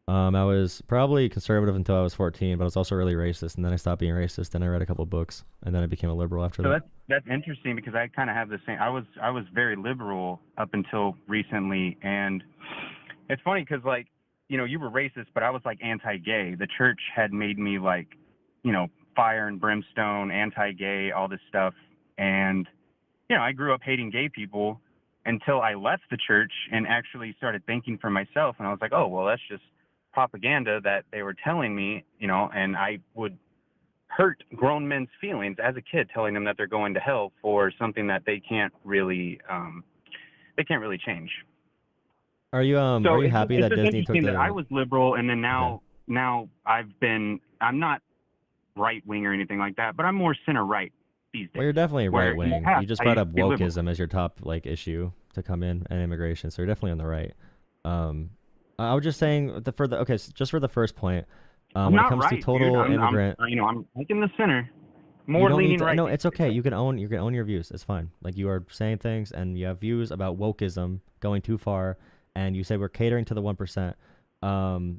I was probably conservative until I was 14, but I was also really racist, and then I stopped being racist, and I read a couple books, and then I became a liberal after So that. that's interesting because I kind of have the same. I was very liberal up until recently, and it's funny because like, you know, you were racist, but I was like anti-gay. The church had made me like, you know, fire and brimstone, anti-gay, all this stuff, and you know, I grew up hating gay people until I left the church and actually started thinking for myself, and I was like, oh well, that's just propaganda that they were telling me, you know, and I would hurt grown men's feelings as a kid, telling them that they're going to hell for something that they can't really change. Are you happy that Disney took the? That I was liberal, and then now I'm not right wing or anything like that, but I'm more center right these days. Well, you're definitely right wing. You just brought up I used to be wokeism as your top like issue to come in, and immigration, so you're definitely on the right. I was just saying just for the first point, I'm when not it comes right, to total dude. immigrant, I'm like in the center, more leaning right. No, it's okay. You can own your views. It's fine. Like you are saying things, and you have views about wokeism going too far, and you say we're catering to the 1%.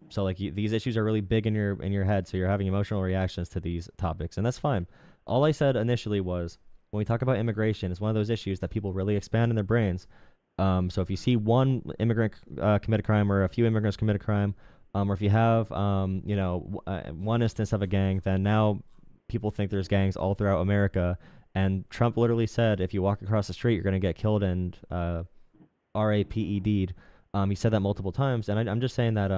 So like these issues are really big in your head, so you're having emotional reactions to these topics, and that's fine. All I said initially was when we talk about immigration, it's one of those issues that people really expand in their brains. So if you see one immigrant commit a crime, or a few immigrants commit a crime, or if you have one instance of a gang, then now people think there's gangs all throughout America. And Trump literally said, if you walk across the street, you're going to get killed and RAPED'd. He said that multiple times, and I'm just saying that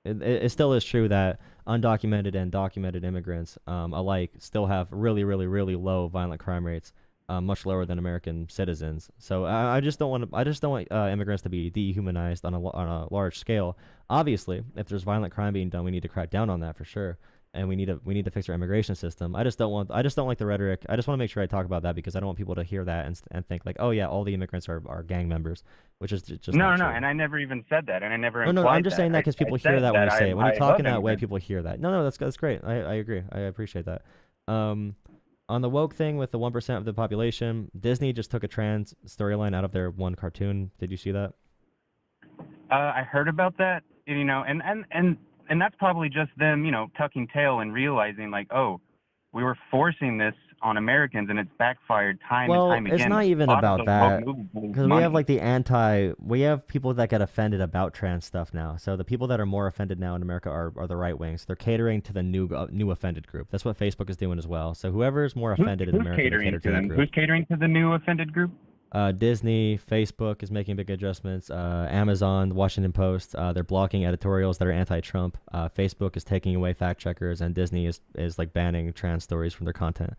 it still is true that undocumented and documented immigrants alike still have really, really, really low violent crime rates. Much lower than American citizens. So I just don't want immigrants to be dehumanized on a large scale. Obviously, if there's violent crime being done, we need to crack down on that for sure, and we need to fix our immigration system. I just don't like the rhetoric. I just want to make sure I talk about that because I don't want people to hear that and think like, oh yeah, all the immigrants are gang members, which is just not true. And I never even said that, and I never. No, I'm just saying that because people hear that when you say it. When you talk in that way, immigrants. people hear that. No, that's great. I agree. I appreciate that. On the woke thing with the 1% of the population, Disney just took a trans storyline out of their one cartoon. Did you see that? I heard about that, you know, and that's probably just them, you know, tucking tail and realizing like, oh, we were forcing this on Americans and it's backfired time and time again. It's not even about that, because we have like we have people that get offended about trans stuff now. So the people that are more offended now in America are the right wings. They're catering to the new offended group. That's what Facebook is doing as well. So whoever's more offended in America, they cater to that group. Who's catering to the new offended group? Disney, Facebook is making big adjustments. Amazon, the Washington Post, they're blocking editorials that are anti-Trump. Facebook is taking away fact checkers, and Disney is like banning trans stories from their content.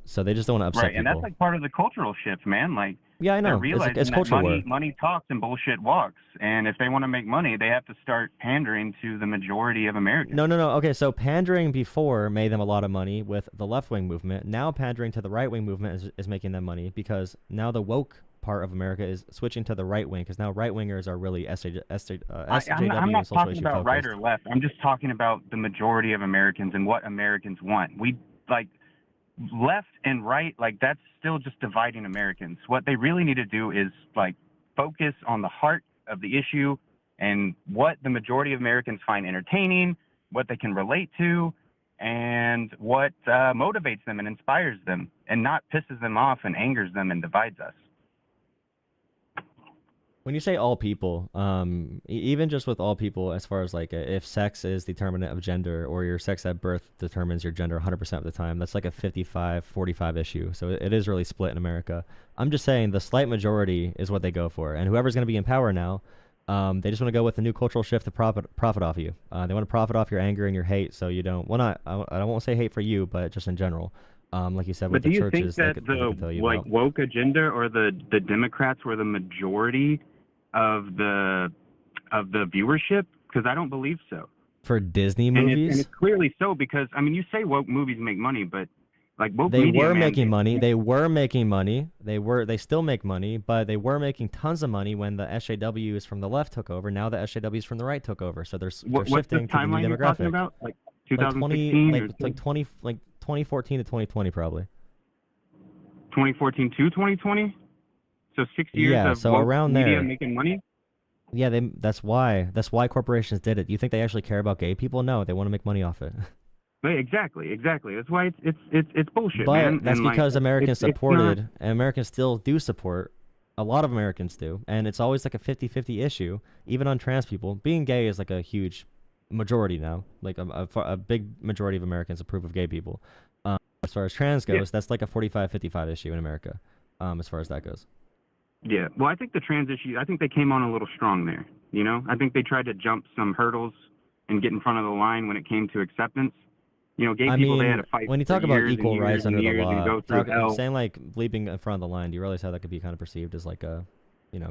So they just don't want to upset people. Right, and that's like part of the cultural shift, man. Like, yeah, I know. They're realizing it's that money talks and bullshit walks. And if they want to make money, they have to start pandering to the majority of Americans. No. Okay, so pandering before made them a lot of money with the left-wing movement. Now pandering to the right-wing movement is making them money because now the woke part of America is switching to the right wing because now right-wingers are really SJW and social issue focused. I'm not talking about right or left. I'm just talking about the majority of Americans and what Americans want. We, like, left and right, like, that's still just dividing Americans. What they really need to do is, like, focus on the heart of the issue and what the majority of Americans find entertaining, what they can relate to, and what motivates them and inspires them and not pisses them off and angers them and divides us. When you say all people, even just with all people, as far as like if sex is determinant of gender or your sex at birth determines your gender 100% of the time, that's like a 55-45 issue. So it is really split in America. I'm just saying the slight majority is what they go for. And whoever's going to be in power now, They just want to go with a new cultural shift to profit off you. They want to profit off your anger and your hate, so you don't. Well, not I won't say hate for you, but just in general. Like you said, with But do the you churches, think that the like woke agenda or the Democrats were the majority of the viewership? Because I don't believe so. For Disney And movies, it's clearly so, because I mean, you say woke movies make money, but like woke they media were man, making money. They were making money. They still make money, but they were making tons of money when the SJWs from the left took over. Now the SJWs from the right took over, so they're what's the shifting to the new timeline you're talking demographic. about? Like 2016 like 2014 to 2020 probably. 2014 to 2020. So 6 years Yeah, of so woke around media there. making money. Yeah, that's why corporations did it. You think they actually care about gay people? No, they want to make money off it. But exactly. That's why it's bullshit, But man. that's And, because like, Americans it's not- supported, and Americans still do support. A lot of Americans do, and it's always like a 50-50 issue, even on trans people. Being gay is like a huge majority now. Like a big majority of Americans approve of gay people. As far as trans goes, that's like a 45-55 issue in America, as far as that goes. Yeah, well, I think the trans issue, I think they came on a little strong there, you know? I think they tried to jump some hurdles and get in front of the line when it came to acceptance. You know, gay people, they had to fight when you for talk about years equal and years rights and under the years and law, go through hell. saying like leaping in front of the line, do you realize how that could be kind of perceived as like a,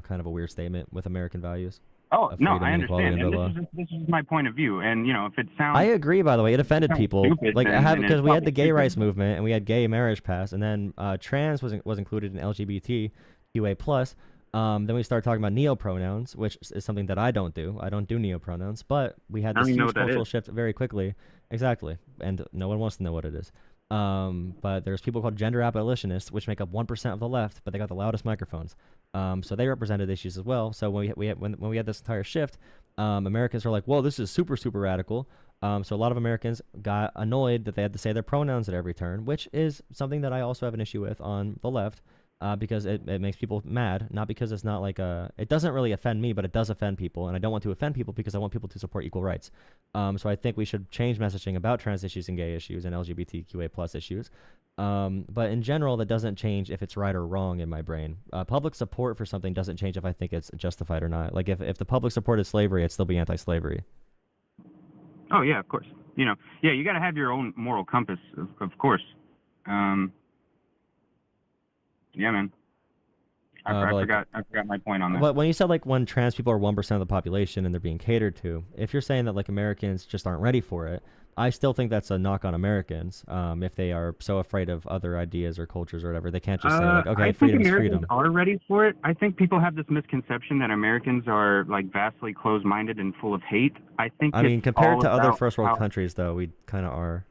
kind of a weird statement with American values? Oh, of no, freedom I and equality understand. under And the law. this is my point of view. And, you know, if it sounds... I agree, by the way. It offended sounds people. stupid, Like, then because it's we had the probably gay stupid. rights movement and we had gay marriage pass, and then trans was included in LGBTQA+. Then we started talking about neo-pronouns, which is something that I don't do. I don't do neo-pronouns, but we had I this don't even know huge what that cultural is. shift very quickly. Exactly. And no one wants to know what it is. But there's people called gender abolitionists, which make up 1% of the left, but they got the loudest microphones. So they represented issues as well. So when we had this entire shift, Americans were like, whoa, this is super, super radical. So a lot of Americans got annoyed that they had to say their pronouns at every turn, which is something that I also have an issue with on the left. Because it makes people mad, not because it's not like it doesn't really offend me, but it does offend people, and I don't want to offend people because I want people to support equal rights. So I think we should change messaging about trans issues and gay issues and LGBTQA+ issues. But in general, that doesn't change if it's right or wrong in my brain. Public support for something doesn't change if I think it's justified or not. Like if the public supported slavery, I'd still be anti-slavery. Oh, yeah, of course. You know, yeah, you got to have your own moral compass, of course. Yeah, man. I forgot my point on that. But when you said like when trans people are 1% of the population and they're being catered to, if you're saying that like Americans just aren't ready for it, I still think that's a knock on Americans. If they are so afraid of other ideas or cultures or whatever, they can't just say like, okay, freedom is freedom. I think Americans are ready for it. I think people have this misconception that Americans are like vastly closed-minded and full of hate. I mean, compared all to other about first world how- countries, though, we kind of are.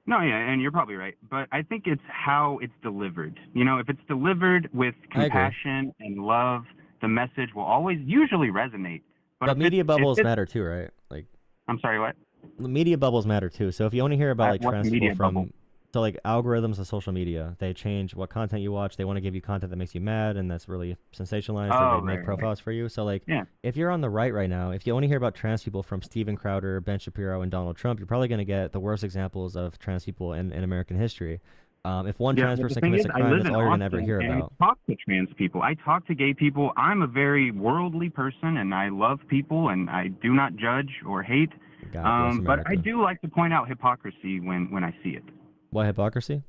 No, yeah, and you're probably right. But I think it's how it's delivered. You know, if it's delivered with I agree. compassion and love, the message will always usually resonate. But if media it's- bubbles if it's- matter too, right? Like, I'm sorry, what? the media bubbles matter too. So if you only hear about like What's trans a media people bubble? so like algorithms of social media, they change what content you watch. They want to give you content that makes you mad and that's really sensationalized. Oh, or they make right. profiles for you. So like, Yeah. if you're on the right now, if you only hear about trans people from Steven Crowder, Ben Shapiro, and Donald Trump, you're probably going to get the worst examples of trans people in American history. If one trans but the person thing commits is, a I crime, live that's in all you're going to ever Austin, hear and about. I talk to trans people. I talk to gay people. I'm a very worldly person, and I love people, and I do not judge or hate. God bless But I America. do like to point out hypocrisy when I see it. Why hypocrisy?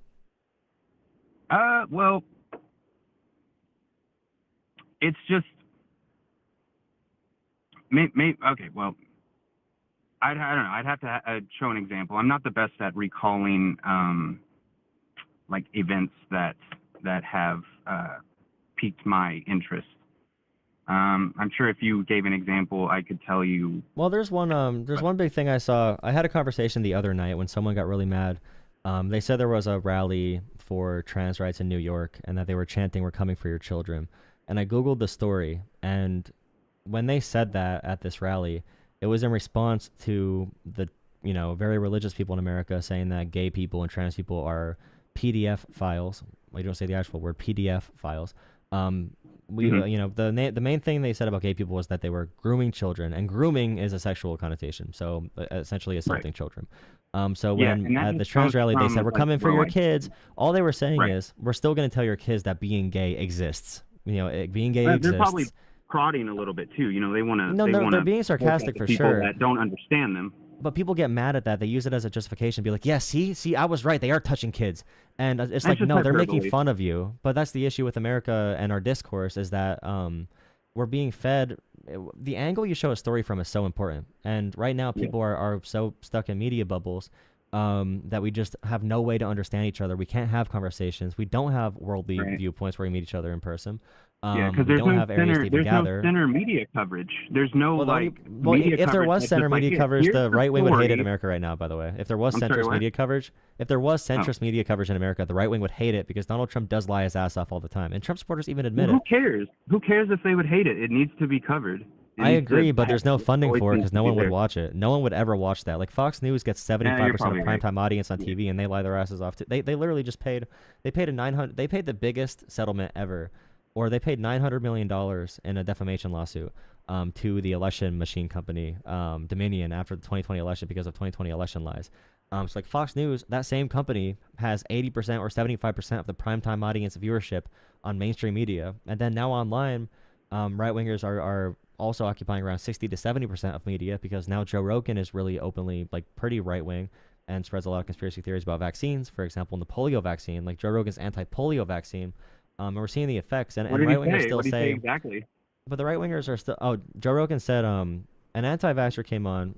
Well, it's just okay. Well, I don't know. I'd have to show an example. I'm not the best at recalling like events that have piqued my interest. I'm sure if you gave an example, I could tell you. Well, there's one big thing I saw. I had a conversation the other night when someone got really mad. They said there was a rally for trans rights in New York and that they were chanting, "We're coming for your children." And I Googled the story, and when they said that at this rally, it was in response to the, very religious people in America saying that gay people and trans people are PDF files. Well, you don't say the actual word, PDF files. The main thing they said about gay people was that they were grooming children, and grooming is a sexual connotation, so essentially assaulting children. So when at the trans rally they said, "We're coming for your kids," all they were saying is, "We're still going to tell your kids that being gay exists." Being gay exists. prodding a little bit too. You know, they want to. No, they're being sarcastic for people sure. That don't understand them. But people get mad at that. They use it as a justification. Be like, yeah, see, I was right. They are touching kids. And it's like, no, they're making fun of you. But that's the issue with America and our discourse is that we're being fed. The angle you show a story from is so important. And right now, people are so stuck in media bubbles that we just have no way to understand each other. We can't have conversations. We don't have worldly viewpoints where we meet each other in person. Because there's no center media coverage. There's no media if there was center media coverage, the right wing would hate it in it. America right now. By the way, if there was centrist media coverage, media coverage in America, the right wing would hate it because Donald Trump does lie his ass off all the time, and Trump supporters even admit it. Who cares? Who cares if they would hate it? It needs to be covered. I agree, but there's no funding for it because no one would watch it. No one would ever watch that. Like Fox News gets 75% of primetime audience on TV, and they lie their asses off. They literally just paid. They paid the biggest settlement ever. Or they paid $900 million in a defamation lawsuit to the election machine company, Dominion, after the 2020 election because of 2020 election lies. So like Fox News, that same company has 80% or 75% of the primetime audience viewership on mainstream media. And then now online, right-wingers are also occupying around 60 to 70% of media because now Joe Rogan is really openly like pretty right-wing and spreads a lot of conspiracy theories about vaccines. For example, in the polio vaccine, like Joe Rogan's anti-polio vaccine, and we're seeing the effects. And right-wingers still say exactly. But the right-wingers are still... Oh, Joe Rogan said an anti-vaxxer came on.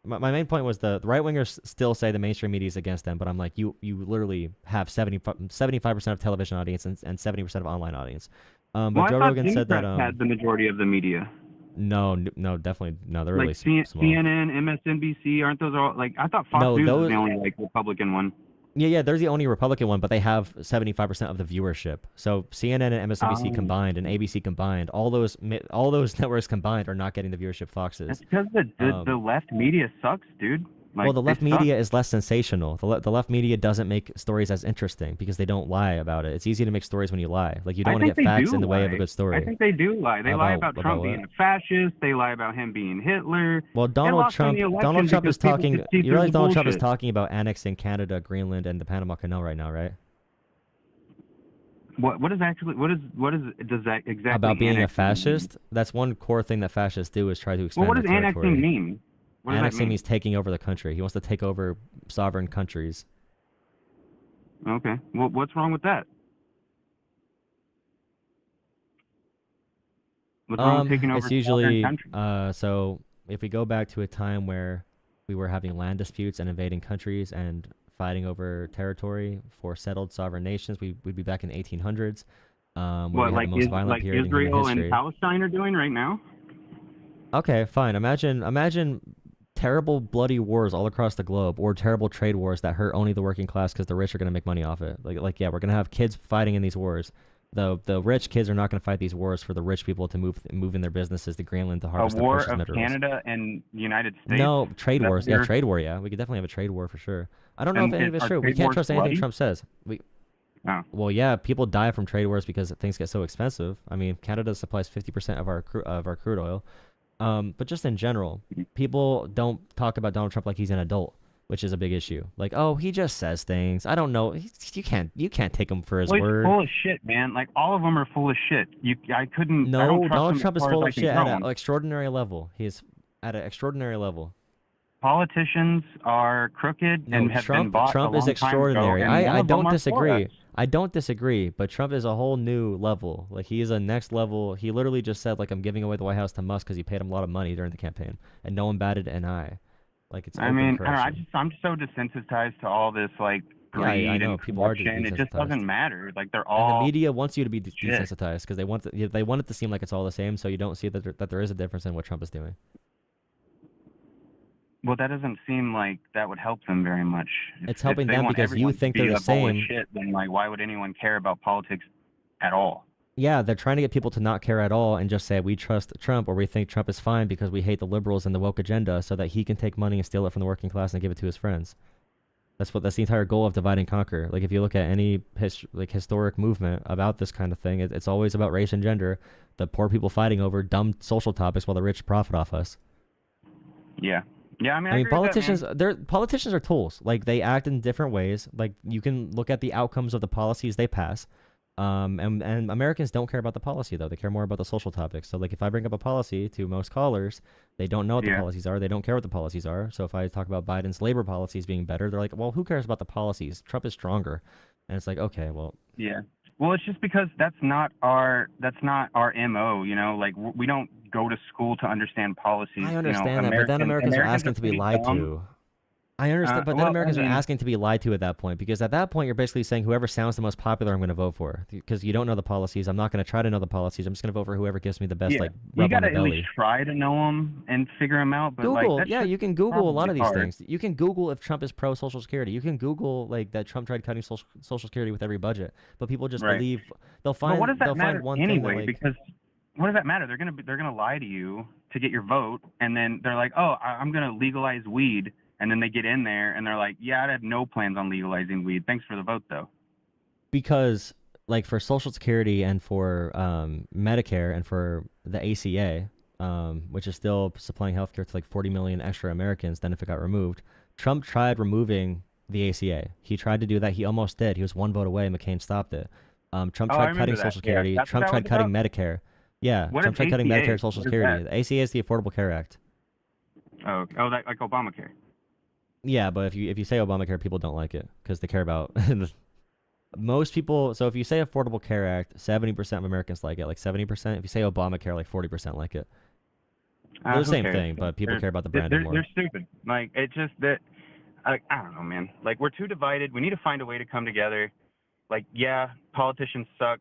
My main point was the right-wingers still say the mainstream media is against them, but I'm like, you literally have 75% of television audience and 70% of online audience. But Joe Rogan said that... had the majority of the media. No, definitely. No, they're really small. CNN, MSNBC, aren't those all... Like, I thought Fox News was the only, like, Republican one. Yeah, they're the only Republican one, but they have 75% of the viewership. So CNN and MSNBC combined and ABC combined, all those networks combined are not getting the viewership Fox is. That's because the left media sucks, dude. Like, well, the left media is less sensational. The left media doesn't make stories as interesting because they don't lie about it. It's easy to make stories when you lie. Like, you don't want to get facts in the way of a good story. I think they do lie. They lie about Trump being a fascist. They lie about him being Hitler. Well, Donald Trump is talking. You realize Donald Trump is talking about annexing Canada, Greenland, and the Panama Canal right now, right? What is does that exactly about being a fascist? Mean? That's one core thing that fascists do is try to expand. Well, what does their territory. Annexing mean? Annexing means taking over the country. He wants to take over sovereign countries. Okay. Well, what's wrong with that? What's wrong with taking over it's usually countries? So if we go back to a time where we were having land disputes and invading countries and fighting over territory for settled sovereign nations, we'd be back in the 1800s. What, like Israel and Palestine are doing right now? Okay, fine. Imagine terrible bloody wars all across the globe, or terrible trade wars that hurt only the working class because the rich are going to make money off it. Like yeah, we're going to have kids fighting in these wars. The rich kids are not going to fight these wars for the rich people to move in their businesses to Greenland to harvest the precious minerals. A war of Canada and United States? No, trade wars. Yeah, trade war, yeah. We could definitely have a trade war for sure. I don't know if any of it's true. We can't trust anything Trump says. Well, yeah, people die from trade wars because things get so expensive. I mean, Canada supplies 50% of our crude oil. But just in general, people don't talk about Donald Trump like he's an adult, which is a big issue. Like, oh, he just says things. I don't know. You can't take him for his word. He's full of shit, man. Like, all of them are full of shit. I couldn't. No, Donald Trump is full of shit at an extraordinary level. He is at an extraordinary level. Politicians are crooked and have been bought Trump a long is extraordinary. Time ago, I don't disagree. I don't disagree, but Trump is a whole new level. Like, he is a next level. He literally just said, like, I'm giving away the White House to Musk because he paid him a lot of money during the campaign, and no one batted an eye. Like, it's. I mean, I'm so desensitized to all this, like, greed I know. and People are corruption. It just doesn't matter. Like, they're and all. the media wants you to be desensitized because they want it to seem like it's all the same, so you don't see that there is a difference in what Trump is doing. Well, that doesn't seem like that would help them very much. It's helping them because you think they're the same. Shit, then, like, why would anyone care about politics at all? Yeah, they're trying to get people to not care at all and just say we trust Trump, or we think Trump is fine because we hate the liberals and the woke agenda, so that he can take money and steal it from the working class and give it to his friends. That's the entire goal of divide and conquer. Like, if you look at any historic movement about this kind of thing, it's always about race and gender. The poor people fighting over dumb social topics while the rich profit off us. Yeah. Yeah, I mean, politicians are tools. Like, they act in different ways. Like, you can look at the outcomes of the policies they pass, And Americans don't care about the policy though. They care more about the social topics. So like if I bring up a policy to most callers, they don't know what the policies are. They don't care what the policies are. So if I talk about Biden's labor policies being better, they're like, well, who cares about the policies? Trump is stronger. And it's like, okay, well. Yeah. Well, it's just because that's not our MO, you know, like we don't go to school to understand policies. I understand you know, that, but then Americans are asking to be pretty lied dumb. to. I understand, but then well, Americans I mean, are asking to be lied to at that point, because at that point you're basically saying whoever sounds the most popular I'm going to vote for, because you don't know the policies. I'm not going to try to know the policies. I'm just going to vote for whoever gives me the best like you rub on gotta the at belly. least try to know them and figure them out. But Google, like, that's yeah, just you can Google a lot of these hard. things. You can Google if Trump is pro Social Security. You can Google like that Trump tried cutting Social Security with every budget, but people just Right. believe they'll But find what does that they'll matter find one anyway? thing that, like, Because what does that matter? They're gonna lie to you to get your vote, and then they're like, oh, I'm gonna legalize weed. And then they get in there and they're like, yeah, I had no plans on legalizing weed. Thanks for the vote, though. because like for Social Security and for Medicare and for the ACA, which is still supplying healthcare to like 40 million extra Americans, then if it got removed, Trump tried removing the ACA. He tried to do that. He almost did. He was one vote away. McCain stopped it. Trump tried cutting that. Social Security. Yeah, that's Trump what that tried was cutting Medicare. Yeah, What Trump is tried cutting ACA? Medicare and Social What is Security. that? The ACA is the Affordable Care Act. Oh, that like Obamacare. Yeah, but if you say Obamacare, people don't like it because they care about most people. So if you say Affordable Care Act, 70% of Americans like it, like 70%. If you say Obamacare, like 40% like it. They're the Who same cares? thing, but people care about the branding more. They're stupid. Like, it's just that, I don't know, man. Like, we're too divided. We need to find a way to come together. Like, yeah, politicians suck.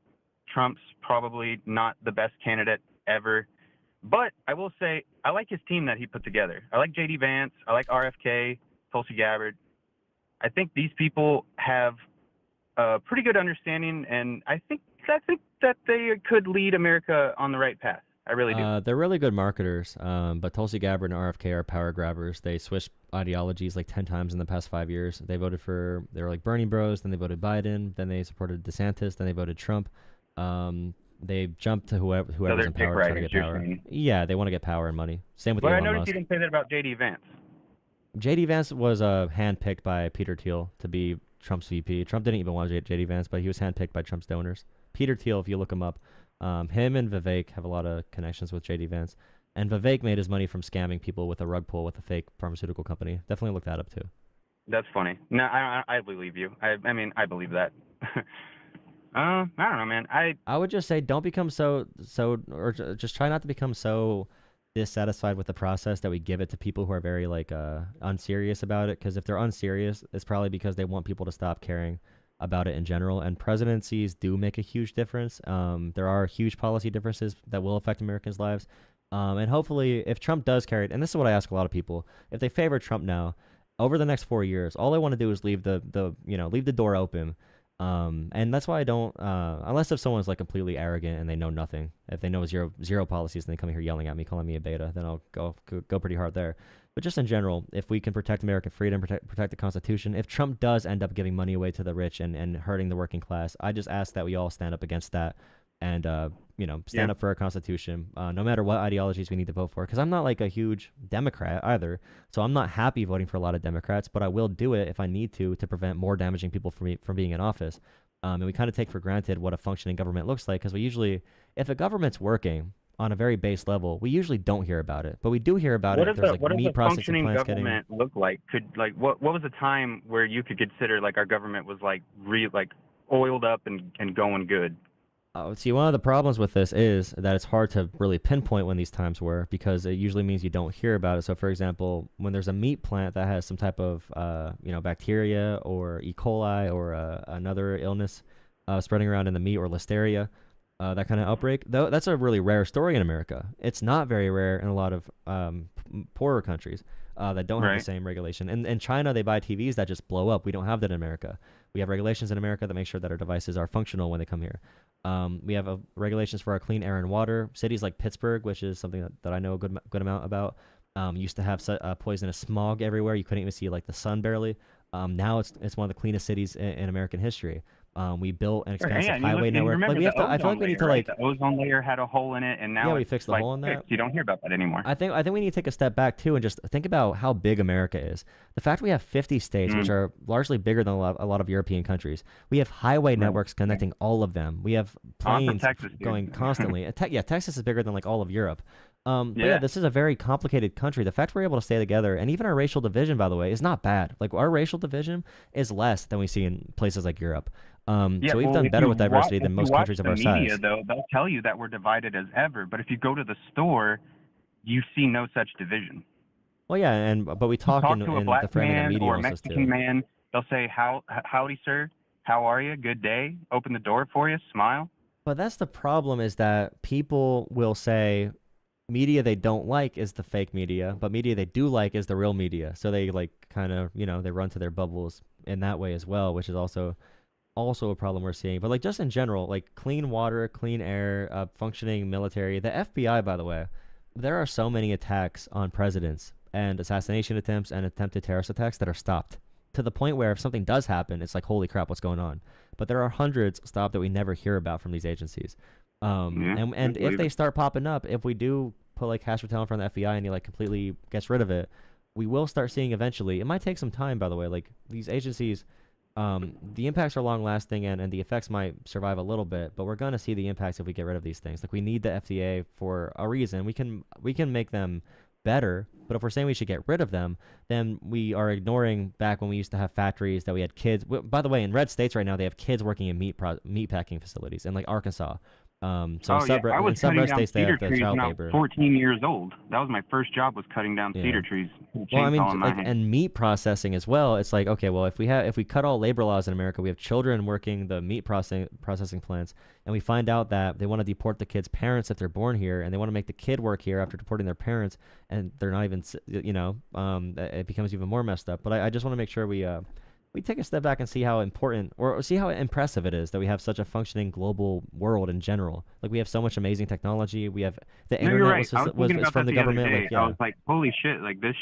Trump's probably not the best candidate ever. But I will say, I like his team that he put together. I like J.D. Vance. I like RFK, Tulsi Gabbard. I think these people have a pretty good understanding, and I think that they could lead America on the right path. I really do. They're really good marketers, but Tulsi Gabbard and RFK are power grabbers. They switched ideologies like 10 times in the past 5 years. They were like Bernie bros, then they voted Biden, then they supported DeSantis, then they voted Trump. They jumped to whoever's in power to try to get power. Yeah, they want to get power and money. Same with But I Elon noticed Musk. you didn't say that about J.D. Vance. J.D. Vance was handpicked by Peter Thiel to be Trump's VP. Trump didn't even want J.D. Vance, but he was handpicked by Trump's donors. Peter Thiel, if you look him up, him and Vivek have a lot of connections with J.D. Vance. And Vivek made his money from scamming people with a rug pull with a fake pharmaceutical company. Definitely look that up too. That's funny. No, I believe you. I mean, I believe that. I don't know, man. I would just say don't become or just try not to become so dissatisfied with the process that we give it to people who are very like unserious about it. Because if they're unserious, it's probably because they want people to stop caring about it in general. And presidencies do make a huge difference. There are huge policy differences that will affect Americans' lives. And hopefully, if Trump does carry it, and this is what I ask a lot of people, if they favor Trump now, over the next 4 years, all I want to do is leave the door open. And that's why I don't, unless if someone's like completely arrogant and they know nothing, if they know zero policies and they come here yelling at me, calling me a beta, then I'll go pretty hard there. But just in general, if we can protect American freedom, protect the Constitution, if Trump does end up giving money away to the rich and hurting the working class, I just ask that we all stand up against that and, stand up for our Constitution, no matter what ideologies we need to vote for. Because I'm not like a huge Democrat either, so I'm not happy voting for a lot of Democrats, but I will do it if I need to prevent more damaging people from being in office. And we kind of take for granted what a functioning government looks like, because we usually, if a government's working on a very base level, we usually don't hear about it, but we do hear about it if there's like meat processing plants getting. What does a functioning government look like? What was a time where you could consider like our government was like oiled up and going good? See, one of the problems with this is that it's hard to really pinpoint when these times were, because it usually means you don't hear about it. So, for example, when there's a meat plant that has some type of, bacteria or E. coli or another illness spreading around in the meat, or listeria, that kind of outbreak, though, that's a really rare story in America. It's not very rare in a lot of poorer countries that don't have the same regulation. In China, they buy TVs that just blow up. We don't have that in America. We have regulations in America that make sure that our devices are functional when they come here. We have regulations for our clean air and water. Cities like Pittsburgh, which is something that I know a good amount about, used to have poisonous smog everywhere. You couldn't even see like the sun barely. Now it's one of the cleanest cities in American history. We built an Sure, expansive yeah, and you highway look, and network. Like remember we the have to. I feel ozone like we need layer, to right? like. The ozone layer had a hole in it, and now Yeah, we it's fixed the like hole in that. fixed. You don't hear about that anymore. I think we need to take a step back too and just think about how big America is. The fact we have 50 states, which are largely bigger than a lot of European countries. We have highway networks connecting all of them. We have planes Texas, dude. going constantly. Yeah, Texas is bigger than like all of Europe. But yeah, this is a very complicated country. The fact we're able to stay together, and even our racial division, by the way, is not bad. Like our racial division is less than we see in places like Europe. So we've done better with diversity than most countries of our size. Media, though, they'll tell you that we're divided as ever. But if you go to the store, you see no such division. Well, yeah, but we talk in to a black the framing man of media or a also Mexican too. man, they'll say, howdy, sir. How are you? Good day. Open the door for you. Smile. But that's the problem, is that people will say media they don't like is the fake media, but media they do like is the real media. So they like kind of, they run to their bubbles in that way as well, which is also a problem we're seeing. But like just in general, like clean water, clean air, functioning military. The FBI, by the way, there are so many attacks on presidents and assassination attempts and attempted terrorist attacks that are stopped, to the point where if something does happen, it's like, holy crap, what's going on? But there are hundreds stopped that we never hear about from these agencies. And if they start popping up, if we do put like hash patel in front of the FBI and he like completely gets rid of it, we will start seeing eventually. It might take some time, by the way. Like these agencies, the impacts are long lasting and the effects might survive a little bit, but we're gonna see the impacts if we get rid of these things. Like we need the FDA for a reason. We can make them better, but if we're saying we should get rid of them, then we are ignoring back when we used to have factories that we had kids. By the way, in red states right now, they have kids working in meat packing facilities in like Arkansas. So I was cutting down states they cedar have the trees child when I labor. was 14 years old. That was my first job, was cutting down cedar trees. Well, I mean, Chainsaw in my hand. and meat processing as well. It's like, okay, well, if we cut all labor laws in America, we have children working the meat processing plants, and we find out that they want to deport the kids' parents if they're born here, and they want to make the kid work here after deporting their parents, and they're not even, it becomes even more messed up. But I just want to make sure we take a step back and see how important or see how impressive it is that we have such a functioning global world in general. Like we have so much amazing technology. We have the internet you're right. was from the government. Like, yeah. I was like, holy shit! Like this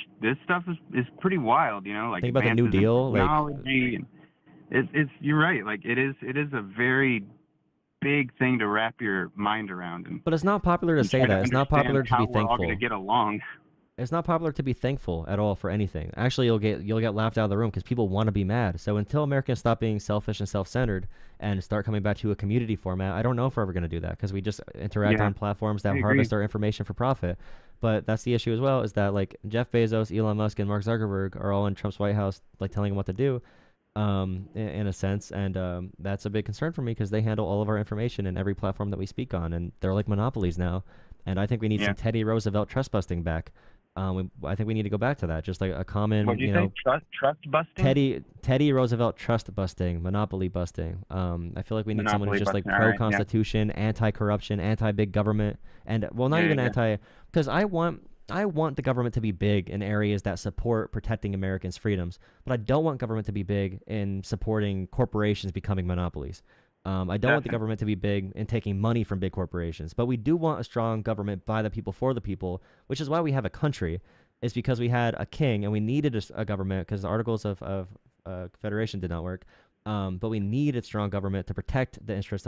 stuff is pretty wild. Like think about the New advances in Deal. technology. It's you're right. Like it is a very big thing to wrap your mind around. But it's not popular to say that. It's not popular to be We're all thankful. going to get along. It's not popular to be thankful at all for anything. Actually, you'll get laughed out of the room because people want to be mad. So until Americans stop being selfish and self-centered and start coming back to a community format, I don't know if we're ever going to do that, because we just interact on platforms that harvest our information for profit. But that's the issue as well, is that like Jeff Bezos, Elon Musk, and Mark Zuckerberg are all in Trump's White House, like telling him what to do, in a sense. And that's a big concern for me, because they handle all of our information in every platform that we speak on, and they're like monopolies now. And I think we need some Teddy Roosevelt trust busting back. I think we need to go back to that, just like a common, What did you say? Trust busting? Teddy Roosevelt trust busting, monopoly busting. I feel like we need someone who's just like pro-constitution, anti-corruption, anti-big government, and not even anti, because I want the government to be big in areas that support protecting Americans' freedoms, but I don't want government to be big in supporting corporations becoming monopolies. I don't want the government to be big in taking money from big corporations, but we do want a strong government by the people for the people, which is why we have a country, is because we had a king and we needed a government, because the Articles of Confederation did not work. But we needed strong government to protect the interest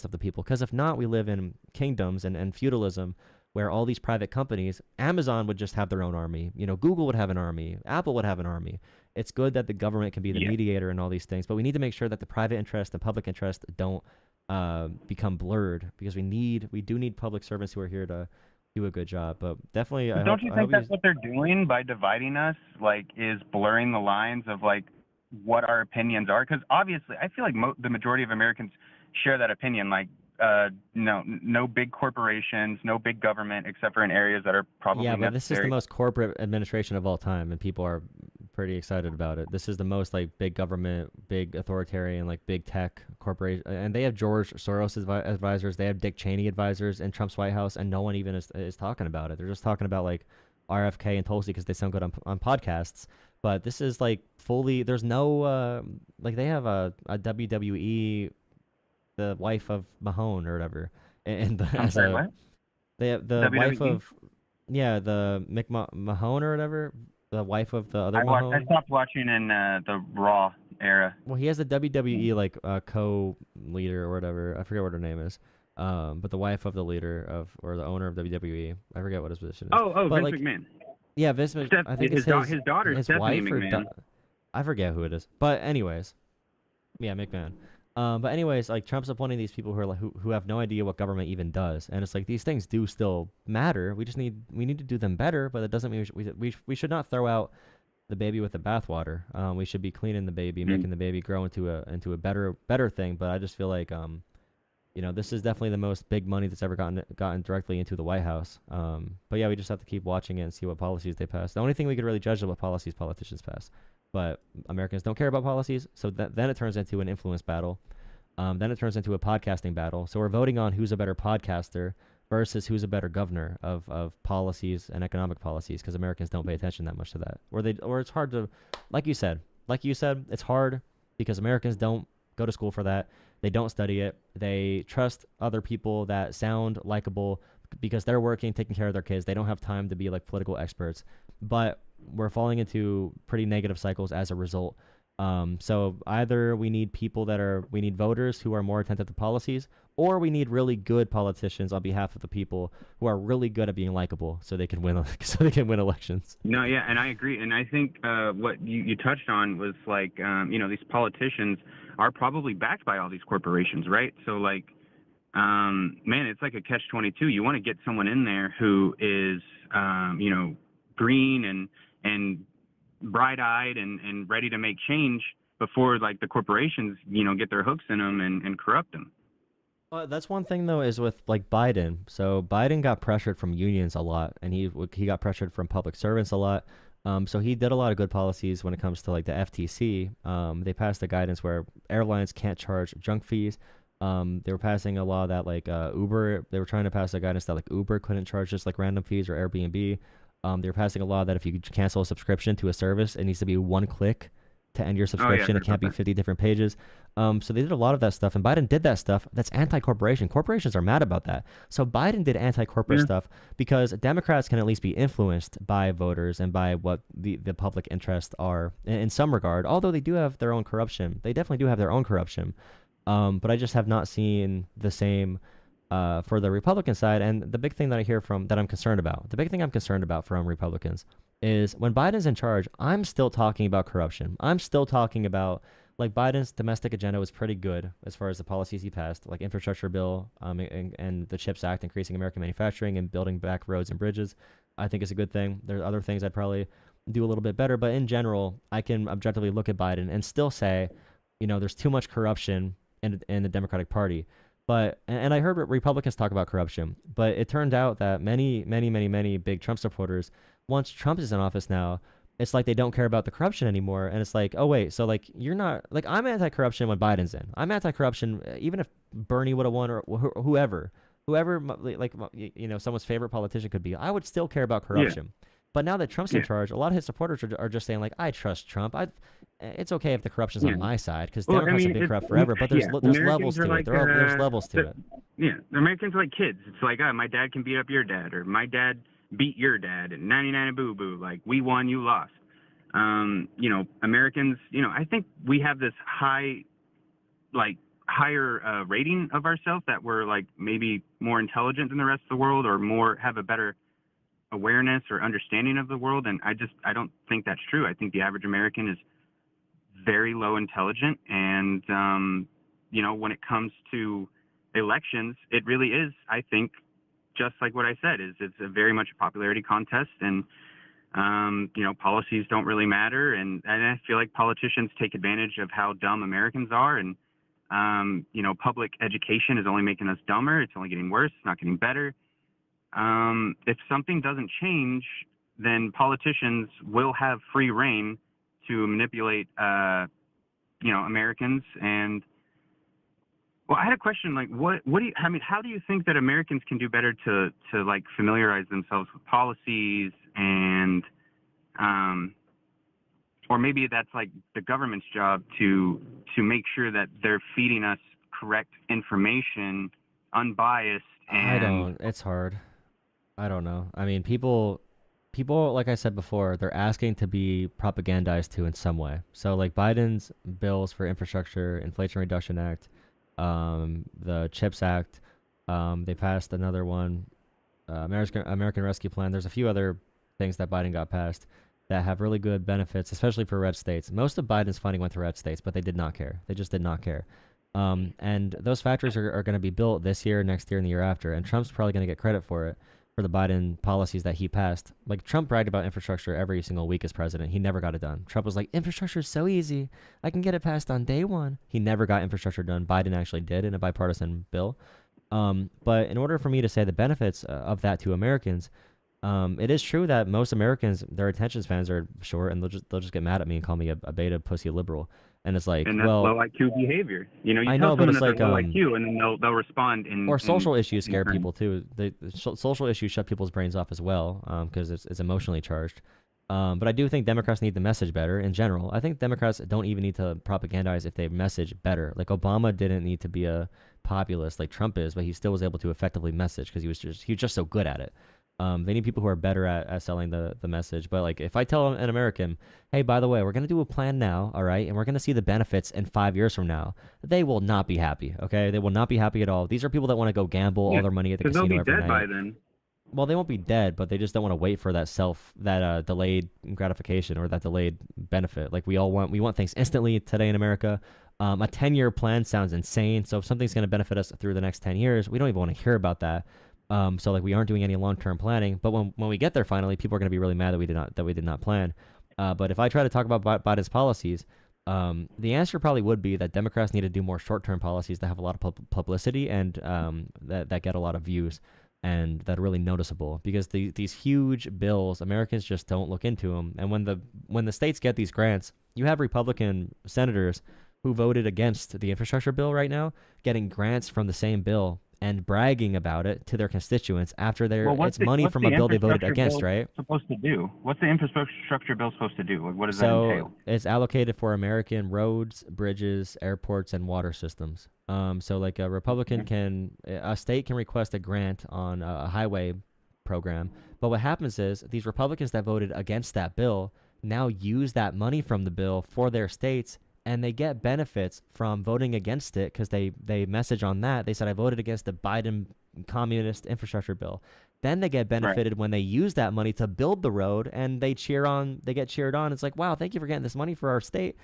of the people, because if not, we live in kingdoms and feudalism where all these private companies, Amazon would just have their own army, Google would have an army, Apple would have an army. It's good that the government can be the mediator in all these things, but we need to make sure that the private interest and public interest don't become blurred, because we do need public servants who are here to do a good job. But definitely, don't you think that's what they're doing by dividing us? Like, is blurring the lines of like what our opinions are? Because obviously, I feel like the majority of Americans share that opinion. Like, no big corporations, no big government, except for in areas that are probably necessary. But this is the most corporate administration of all time, and people are pretty excited about it. This is the most like big government, big authoritarian, like big tech corporation, and they have George Soros advisors, they have Dick Cheney advisors in Trump's White House, and no one even is talking about it. They're just talking about like RFK and Tulsi because they sound good on podcasts. But this is like fully, there's no like they have a WWE, the wife of Mahone or whatever, and what? they have the WWE? wife of the Mahone or whatever, the wife of the other Mahone. I stopped watching in the Raw era. Well, he has the WWE like co-leader or whatever. I forget what her name is. But the wife of the leader or the owner of WWE. I forget what his position is. Oh, but, Vince like, McMahon. Yeah, Vince McMahon. I think his daughter's his Stephanie wife McMahon. I forget who it is. But anyways, yeah, McMahon. But anyways, like Trump's appointing these people who are like who have no idea what government even does, and it's like these things do still matter. We need to do them better, but it doesn't mean we should not throw out the baby with the bathwater. We should be cleaning the baby, making the baby grow into a better thing. But I just feel like this is definitely the most big money that's ever gotten directly into the White House. But yeah, we just have to keep watching it and see what policies they pass. The only thing we could really judge is what policies politicians pass. But Americans don't care about policies, so then it turns into an influence battle. Then it turns into a podcasting battle. So we're voting on who's a better podcaster versus who's a better governor of policies and economic policies, because Americans don't pay attention that much to that. Or it's hard to, like you said, it's hard because Americans don't go to school for that. They don't study it. They trust other people that sound likable because they're working, taking care of their kids. They don't have time to be like political experts. But we're falling into pretty negative cycles as a result. So either we need voters who are more attentive to policies, or we need really good politicians on behalf of the people who are really good at being likable, so they can win elections. No, yeah, and I agree. And I think what you touched on was like, these politicians are probably backed by all these corporations, right? So like, man, it's like a catch-22. You want to get someone in there who is, green and bright-eyed and ready to make change before like the corporations, get their hooks in them and corrupt them. That's one thing though, is with like Biden. So Biden got pressured from unions a lot, and he got pressured from public servants a lot. So he did a lot of good policies when it comes to like the FTC. They passed a guidance where airlines can't charge junk fees. They were passing a law that like Uber, they were trying to pass a guidance that like Uber couldn't charge just like random fees, or Airbnb. They were passing a law that if you cancel a subscription to a service, it needs to be one click to end your subscription. It can't be 50 different pages. So they did a lot of that stuff, and Biden did that stuff. That's anti-corporation. Corporations are mad about that. So Biden did anti-corporate stuff because Democrats can at least be influenced by voters and by what the public interests are in some regard, although they do have their own corruption. They definitely do have their own corruption. But I just have not seen the same for the Republican side. And the big thing that I hear that I'm concerned about from Republicans is when Biden's in charge, I'm still talking about corruption. I'm still talking about like Biden's domestic agenda was pretty good as far as the policies he passed, like infrastructure bill, and the CHIPS Act, increasing American manufacturing and building back roads and bridges. I think it's a good thing. There's other things I'd probably do a little bit better, but in general, I can objectively look at Biden and still say, there's too much corruption in the Democratic Party. And I heard Republicans talk about corruption, but it turned out that many big Trump supporters, once Trump is in office now, it's like they don't care about the corruption anymore. And it's like, oh wait, so like you're not like, I'm anti-corruption when Biden's in. I'm anti-corruption even if Bernie would have won, or whoever like someone's favorite politician could be. I would still care about corruption. Yeah. But now that Trump's in charge, a lot of his supporters are just saying like, I trust Trump. It's okay if the corruption's on my side, because Democrats have been corrupt forever. But there's levels to it. There's levels to it. Yeah, Americans are like kids. It's like, my dad can beat up your dad, or my dad beat your dad, and 99 and boo boo. Like, we won, you lost. Americans. I think we have this higher rating of ourselves, that we're like maybe more intelligent than the rest of the world, or have a better awareness or understanding of the world. And I don't think that's true. I think the average American is very low intelligent. And, when it comes to elections, it really is, I think, just like what I said, it's a very much a popularity contest. And, policies don't really matter. And I feel like politicians take advantage of how dumb Americans are. And, public education is only making us dumber. It's only getting worse. It's not getting better. If something doesn't change, then politicians will have free reign to manipulate, Americans. And well, I had a question, like, how do you think that Americans can do better to like familiarize themselves with policies, and, or maybe that's like the government's job to make sure that they're feeding us correct information, unbiased. And It's hard. I don't know. I mean, people people, like I said before, they're asking to be propagandized to in some way. So like Biden's bills for infrastructure, Inflation Reduction Act, the CHIPS Act, they passed another one, American Rescue Plan. There's a few other things that Biden got passed that have really good benefits, especially for red states. Most of Biden's funding went to red states, but they did not care. They just did not care. And those factories are going to be built this year, next year, and the year after. And Trump's probably going to get credit for it, for the Biden policies that he passed. Like, Trump bragged about infrastructure every single week as president. He never got it done. Trump was like, infrastructure is so easy. I can get it passed on day one. He never got infrastructure done. Biden actually did in a bipartisan bill. But in order for me to say the benefits of that to Americans, it is true that most Americans, their attention spans are short, and they'll just get mad at me and call me a beta pussy liberal. And it's like, and that's well, low IQ behavior. You know, you I tell know, but someone it's that like, they're low IQ, and then they'll respond in or social issues in scare turn. people too. Social issues shut people's brains off as well, because it's emotionally charged. But I do think Democrats need to message better in general. I think Democrats don't even need to propagandize if they message better. Like, Obama didn't need to be a populist like Trump is, but he still was able to effectively message because he was just so good at it. They need people who are better at selling the message. But like, if I tell an American, hey, by the way, we're going to do a plan now, all right, and we're going to see the benefits in 5 years from now, they will not be happy, okay? They will not be happy at all. These are people that want to go gamble all their money at the casino they'll be every dead night. by then. Well, they won't be dead, but they just don't want to wait for that delayed gratification or that delayed benefit. Like, we want things instantly today in America. A 10-year plan sounds insane. So if something's going to benefit us through the next 10 years, we don't even want to hear about that. So like, we aren't doing any long-term planning. But when we get there finally, people are going to be really mad that we did not plan. But if I try to talk about Biden's policies, the answer probably would be that Democrats need to do more short-term policies that have a lot of publicity and that get a lot of views and that are really noticeable, because these huge bills, Americans just don't look into them. And when the states get these grants, you have Republican senators who voted against the infrastructure bill right now getting grants from the same bill and bragging about it to their constituents after it's money from a bill they voted against, right? Supposed to do? What's the infrastructure bill supposed to do? Like, what does that So entail? it's allocated for American roads, bridges, airports, and water systems. So like, a state can request a grant on a highway program, but what happens is these Republicans that voted against that bill now use that money from the bill for their states, and they get benefits from voting against it because they message on that. They said, I voted against the Biden communist infrastructure bill. Then they get benefited when they use that money to build the road, and they get cheered on. It's like, wow, thank you for getting this money for our state.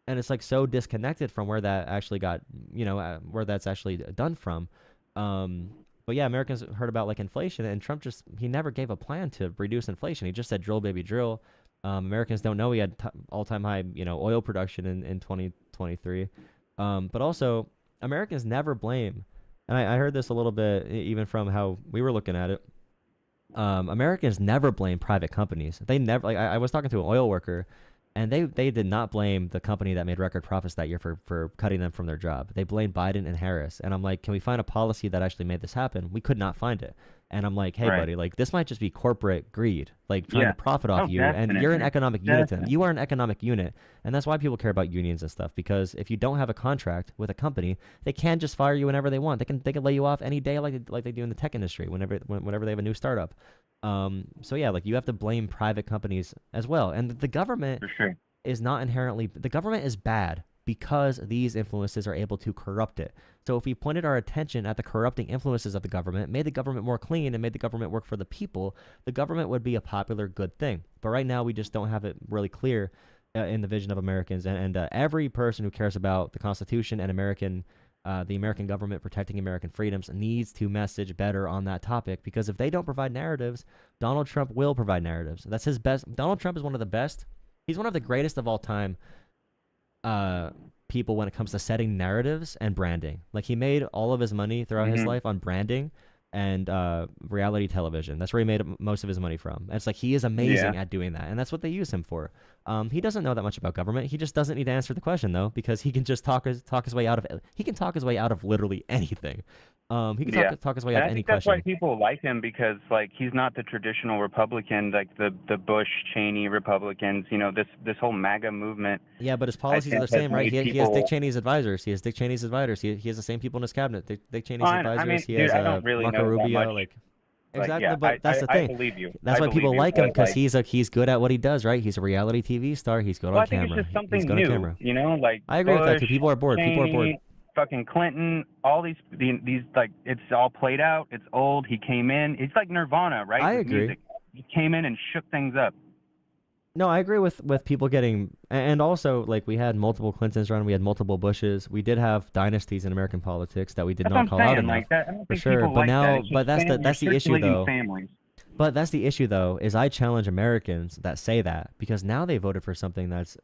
And it's like so disconnected from where that actually got, where that's actually done from. But yeah, Americans heard about like inflation, and Trump he never gave a plan to reduce inflation. He just said, drill, baby, drill. Americans don't know he had all-time high, oil production in 2023. But also, Americans never blame, and I heard this a little bit even from how we were looking at it. Americans never blame private companies. They never, like, I was talking to an oil worker, and they did not blame the company that made record profits that year for cutting them from their job. They blamed Biden and Harris. And I'm like, can we find a policy that actually made this happen? We could not find it. And I'm like, hey, buddy, like, this might just be corporate greed, like trying to profit off you. And you're an economic unit to them. You are an economic unit. And that's why people care about unions and stuff, because if you don't have a contract with a company, they can just fire you whenever they want. They can lay you off any day like they do in the tech industry whenever they have a new startup. So yeah, like, you have to blame private companies as well. And the government is not inherently, the government is bad because these influences are able to corrupt it. So if we pointed our attention at the corrupting influences of the government, made the government more clean, and made the government work for the people, the government would be a popular good thing. But right now, we just don't have it really clear in the vision of Americans. And every person who cares about the Constitution and the American government protecting American freedoms needs to message better on that topic, because if they don't provide narratives, Donald Trump will provide narratives. That's his best. Donald Trump is one of the best. He's one of the greatest of all time people when it comes to setting narratives and branding. Like, he made all of his money throughout his life on branding and reality television. That's where he made most of his money from. And it's like, he is amazing at doing that, and that's what they use him for. He doesn't know that much about government. He just doesn't need to answer the question, though, because he can just talk his way out of it. He can talk his way out of literally anything. He can talk his way out of any question. That's why people like him, because like, he's not the traditional Republican, like the Bush Cheney Republicans. This whole MAGA movement. Yeah, but his policies are the same, right? He has Dick Cheney's advisors. He has Dick Cheney's advisors. He has the same people in his cabinet. Dick Cheney's advisors. He has I don't really Marco know Rubio. that much. Exactly, yeah, but that's the I thing. believe you. That's I why people believe you, like him, but, because he's good at what he does, right? He's a reality TV star. He's good well, on I think camera. it's just He's something good on new, camera. you know, like I agree with that too. Bush, People are bored. People are bored. Cheney, fucking Clinton, all these like, it's all played out. It's old. He came in. It's like Nirvana, right? I with agree. Music. He came in and shook things up. No, I agree with people getting, and also like we had multiple Clintons run, we had multiple Bushes, we did have dynasties in American politics that we did That's not what call I'm out saying, enough, like that. I don't for think sure. people But like that. now, It's but just that's the issue circulating though. families. But that's the issue though, is I challenge Americans that say that, because now they voted for something that's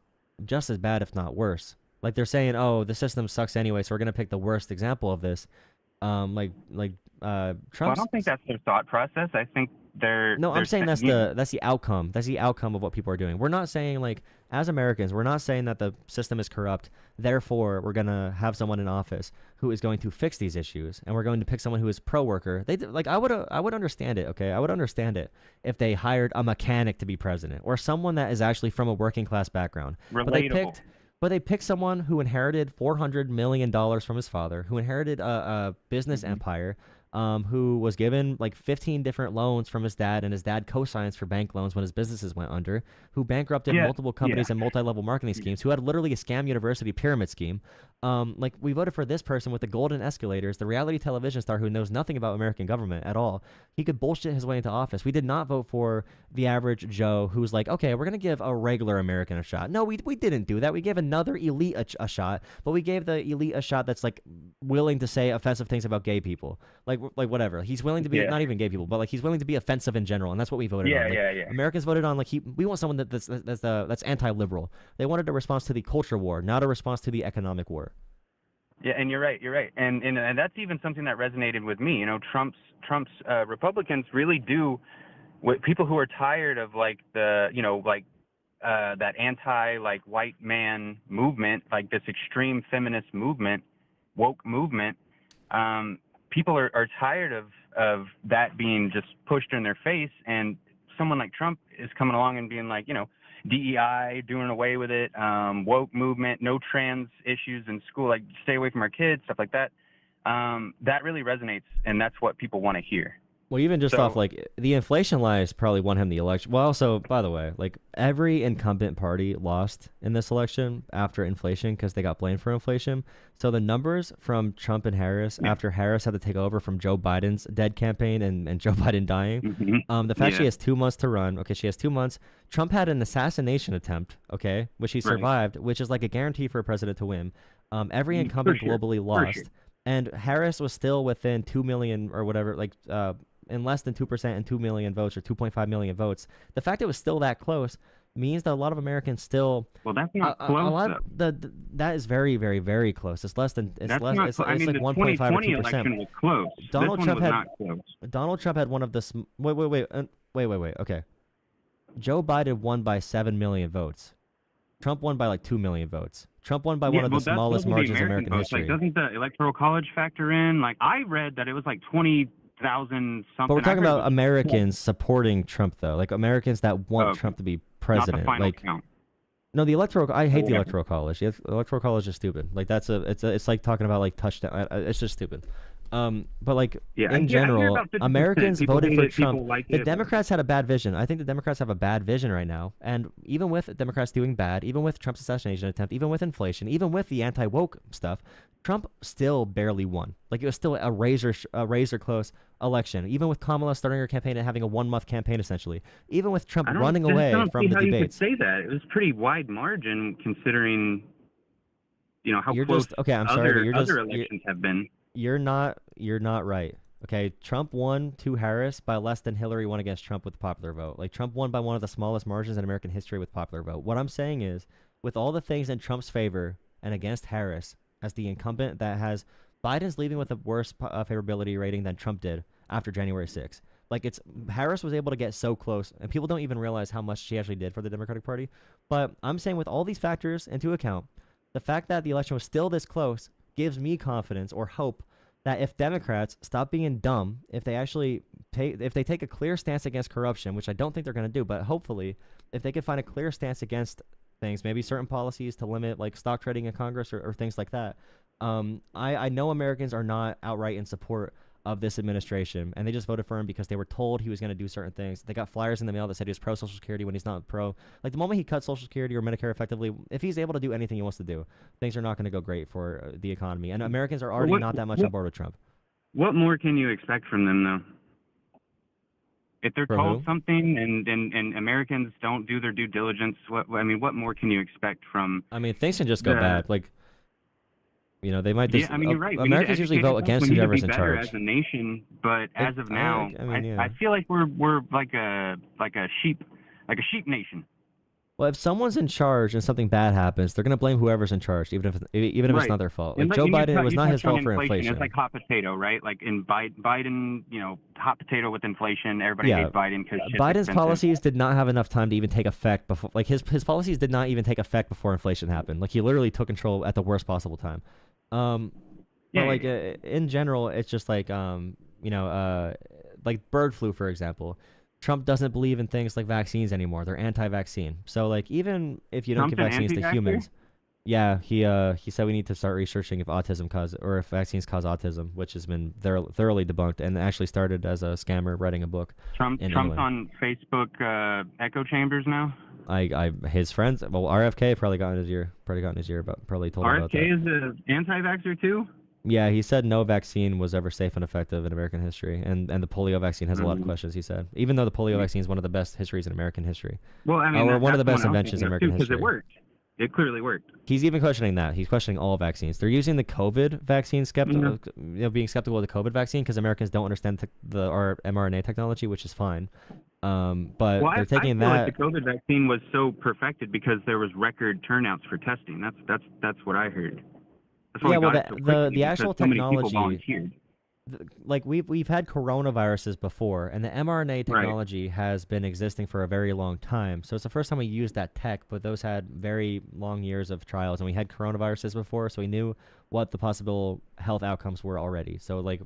just as bad, if not worse. Like they're saying, oh, the system sucks anyway, so we're gonna pick the worst example of this. Trump's. Well, I don't think that's their thought process. I think No, I'm saying that's the outcome. That's the outcome of what people are doing. We're not saying, like, as Americans, we're not saying that the system is corrupt. Therefore, we're gonna have someone in office who is going to fix these issues, and we're going to pick someone who is pro-worker. I would understand it. Okay, I would understand it if they hired a mechanic to be president, or someone that is actually from a working class background. Relatable. But they picked someone who inherited $400 million from his father, who inherited a business empire, who was given like 15 different loans from his dad, and his dad co-signs for bank loans when his businesses went under, who bankrupted multiple companies and multi-level marketing schemes, who had literally a scam university pyramid scheme. Like, we voted for this person with the golden escalators, the reality television star who knows nothing about American government at all. He could bullshit his way into office. We did not vote for the average Joe who's like, okay, we're going to give a regular American a shot. No, we didn't do that. We gave another elite a shot, but we gave the elite a shot that's like willing to say offensive things about gay people. Like whatever. He's willing to be, not even gay people, but like he's willing to be offensive in general, and that's what we voted on. Like, Americans voted on, like, we want someone that's anti-liberal. They wanted a response to the culture war, not a response to the economic war. Yeah, and you're right. And that's even something that resonated with me. You know, Trump's Republicans really do, what people who are tired of like the, you know, like that anti like white man movement, like this extreme feminist movement, woke movement. People are tired of that being just pushed in their face, and someone like Trump is coming along and being like, you know, DEI, doing away with it, woke movement, no trans issues in school, like stay away from our kids, stuff like that. That really resonates, and that's what people want to hear. Well, even just off, like, the inflation lies probably won him the election. Well, also, by the way, like, every incumbent party lost in this election after inflation because they got blamed for inflation. So the numbers from Trump and Harris, after Harris had to take over from Joe Biden's dead campaign and Joe Biden dying, the fact she has 2 months to run, okay, she has 2 months. Trump had an assassination attempt, okay, which he survived, which is like a guarantee for a president to win. Every incumbent globally lost. And Harris was still within 2 million or whatever, like, in less than 2% and 2 million votes, or 2.5 million votes. The fact it was still that close means that a lot of Americans still. Well, that's not close. That is very, very, very close. It's less than. It's less. It's like 1.5 or 2%. 2020 election was close. Donald Trump was had. not close. Donald Trump had one of the. Wait. Okay. Joe Biden won by 7 million votes. Trump won by like 2 million votes. Trump won by one of the smallest margins in American history. Like, doesn't the Electoral College factor in? Like, I read that it was like 20,000 something. But we're talking about Americans supporting Trump, though. Like, Americans that want Trump to be president. Not the final like, count. No, the Electoral. I hate the Electoral College. The Electoral College is stupid. Like, it's like talking about like touchdown. It's just stupid. But like in general, Americans voted for Trump. The Democrats had a bad vision. I think the Democrats have a bad vision right now. And even with Democrats doing bad, even with Trump's assassination attempt, even with inflation, even with the anti-woke stuff, Trump still barely won. Like, it was still a razor close election. Even with Kamala starting her campaign and having a 1-month campaign essentially. Even with Trump running away from the debates. You could say that. It was pretty wide margin considering, you know, how close other elections have been. You're not right. Okay, Trump won to Harris by less than Hillary won against Trump with the popular vote. Like, Trump won by one of the smallest margins in American history with popular vote. What I'm saying is, with all the things in Trump's favor and against Harris as the incumbent that has, Biden's leaving with a worse favorability rating than Trump did after January 6th. Like, Harris was able to get so close, and people don't even realize how much she actually did for the Democratic Party. But I'm saying, with all these factors into account, the fact that the election was still this close gives me confidence or hope that if Democrats stop being dumb, if they actually if they take a clear stance against corruption, which I don't think they're going to do, but hopefully if they can find a clear stance against things, maybe certain policies to limit like stock trading in Congress or things like that. I know Americans are not outright in support of this administration, and they just voted for him because they were told he was going to do certain things. They got flyers in the mail that said he was pro Social Security when he's not pro. Like the moment he cuts Social Security or Medicare effectively, if he's able to do anything he wants to do, things are not going to go great for the economy. And Americans are already not that much on board with Trump. What more can you expect from them, though? If they're For told who? something and Americans don't do their due diligence, what more can you expect from? I mean, things can just go bad. Like, you know, they might just. Yeah, I mean, you're right. We need to Americans usually educate vote ourselves. against We need to whoever's be in better charge. as a nation, but as of now, I feel like we're like a sheep nation. Well, if someone's in charge and something bad happens, they're going to blame whoever's in charge, even if it's not their fault. Like Joe Biden, it was not his fault for inflation. It's like hot potato, right? Like in Biden, you know, hot potato with inflation. Everybody hates Biden because Biden's policies did not have enough time to even take effect before. Like his policies did not even take effect before inflation happened. Like he literally took control at the worst possible time. But like in general, it's just like like bird flu, for example. Trump doesn't believe in things like vaccines anymore. They're anti-vaccine. So like even if you don't give vaccines to humans, he said we need to start researching if vaccines cause autism, which has been thoroughly debunked and actually started as a scammer writing a book. Trump's on Facebook echo chambers now. His friends, RFK probably got in his ear, about probably told him about that. RFK is an anti-vaxxer too. Yeah, he said no vaccine was ever safe and effective in American history, and the polio vaccine has a lot of questions. He said, even though the polio vaccine is one of the best histories in American history. Well, I mean, or one of the best inventions in American history. Because it worked. It clearly worked. He's even questioning that. He's questioning all vaccines. They're using the COVID vaccine being skeptical of the COVID vaccine because Americans don't understand our mRNA technology, which is fine. But they're taking I feel that. like the COVID vaccine was so perfected because there was record turnouts for testing. That's what I heard. The actual technology, like we've had coronaviruses before, and the mRNA technology has been existing for a very long time. So it's the first time we used that tech, but those had very long years of trials, and we had coronaviruses before, so we knew what the possible health outcomes were already. So like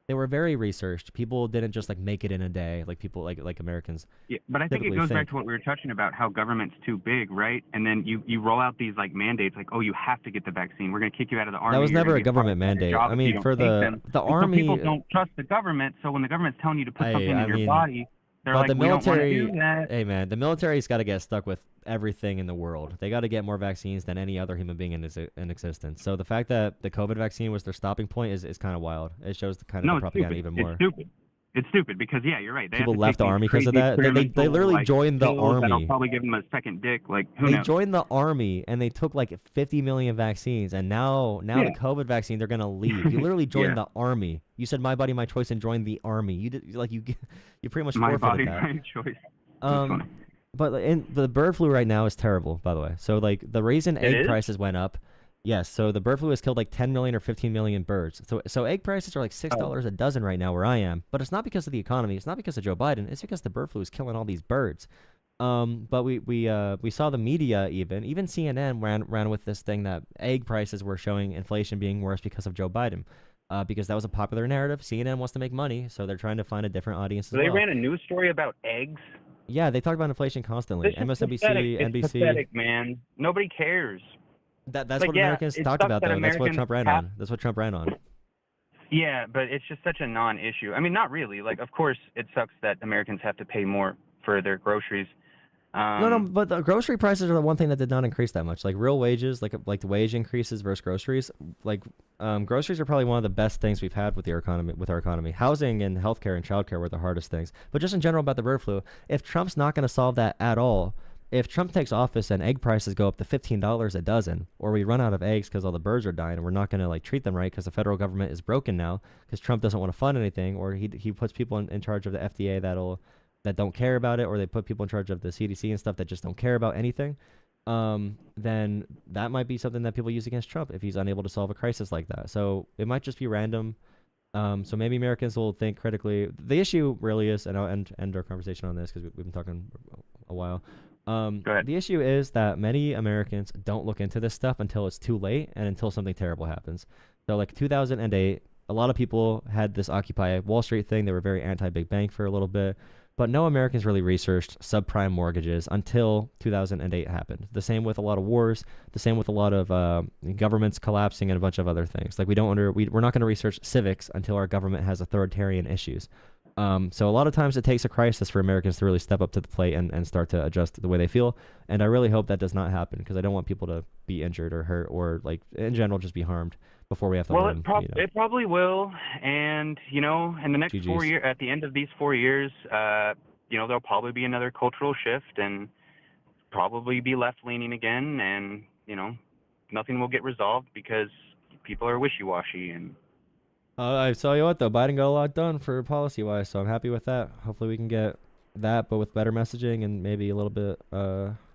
they were very researched. People didn't just like make it in a day, like people like Americans. Yeah, but I think it goes back to what we were touching about, how government's too big, right? And then you roll out these like mandates, like, oh, you have to get the vaccine. We're going to kick you out of the army. That was never a government mandate. I mean, for the army, people don't trust the government. So when the government's telling you to put something in your body, they're like, the military, we don't want to do that. Hey man, the military's got to get stuck with everything in the world. They got to get more vaccines than any other human being in existence. So the fact that the COVID vaccine was their stopping point is kind of wild. It shows the kind of the propaganda even more. It's stupid because you're right. People left the army because of that. They literally joined the army. That'll probably give them a second dick. Like they joined the army and they took like 50 million vaccines, and now the COVID vaccine they're gonna leave. You literally joined the army. You said my body, my choice, and joined the army. You did you pretty much my forfeited body, that. my choice. But the bird flu right now is terrible, by the way. So like the reason egg prices went up. Yes, so the bird flu has killed like 10 million or 15 million birds. So egg prices are like $6 a dozen right now where I am. But it's not because of the economy. It's not because of Joe Biden. It's because the bird flu is killing all these birds. But we saw the media even CNN ran with this thing that egg prices were showing inflation being worse because of Joe Biden. Because that was a popular narrative. CNN wants to make money, so they're trying to find a different audience as well. They ran a news story about eggs? Yeah, they talk about inflation constantly. MSNBC, NBC. It's pathetic, man. Nobody cares. That's what Americans talked about, though. That's what Trump ran on. That's what Trump ran on. Yeah, but it's just such a non-issue. I mean, not really. Like, of course, it sucks that Americans have to pay more for their groceries. No, but the grocery prices are the one thing that did not increase that much. Like real wages, like the wage increases versus groceries. Like groceries are probably one of the best things we've had with our economy. Housing and healthcare and childcare were the hardest things. But just in general about the bird flu, if Trump's not going to solve that at all, if Trump takes office and egg prices go up to $15 a dozen, or we run out of eggs because all the birds are dying and we're not going to like treat them right because the federal government is broken now because Trump doesn't want to fund anything, or he puts people in charge of the FDA that don't care about it, or they put people in charge of the CDC and stuff that just don't care about anything, then that might be something that people use against Trump if he's unable to solve a crisis like that. So it might just be random. So maybe Americans will think critically. The issue really is, and I'll end our conversation on this because we've been talking a while. The issue is that many Americans don't look into this stuff until it's too late and until something terrible happens. So like 2008, a lot of people had this Occupy Wall Street thing. They were very anti-Big Bang for a little bit. But no Americans really researched subprime mortgages until 2008 happened. The same with a lot of wars. The same with a lot of governments collapsing and a bunch of other things. Like we're not going to research civics until our government has authoritarian issues. So a lot of times it takes a crisis for Americans to really step up to the plate and start to adjust the way they feel. And I really hope that does not happen because I don't want people to be injured or hurt or like in general just be harmed before we have to learn. It probably will, and in the next GGs. 4 years, at the end of these 4 years, there'll probably be another cultural shift, and probably be left leaning again, and nothing will get resolved because people are wishy-washy. And I tell you what though, Biden got a lot done for policy wise, so I'm happy with that. Hopefully we can get that, but with better messaging and maybe a little bit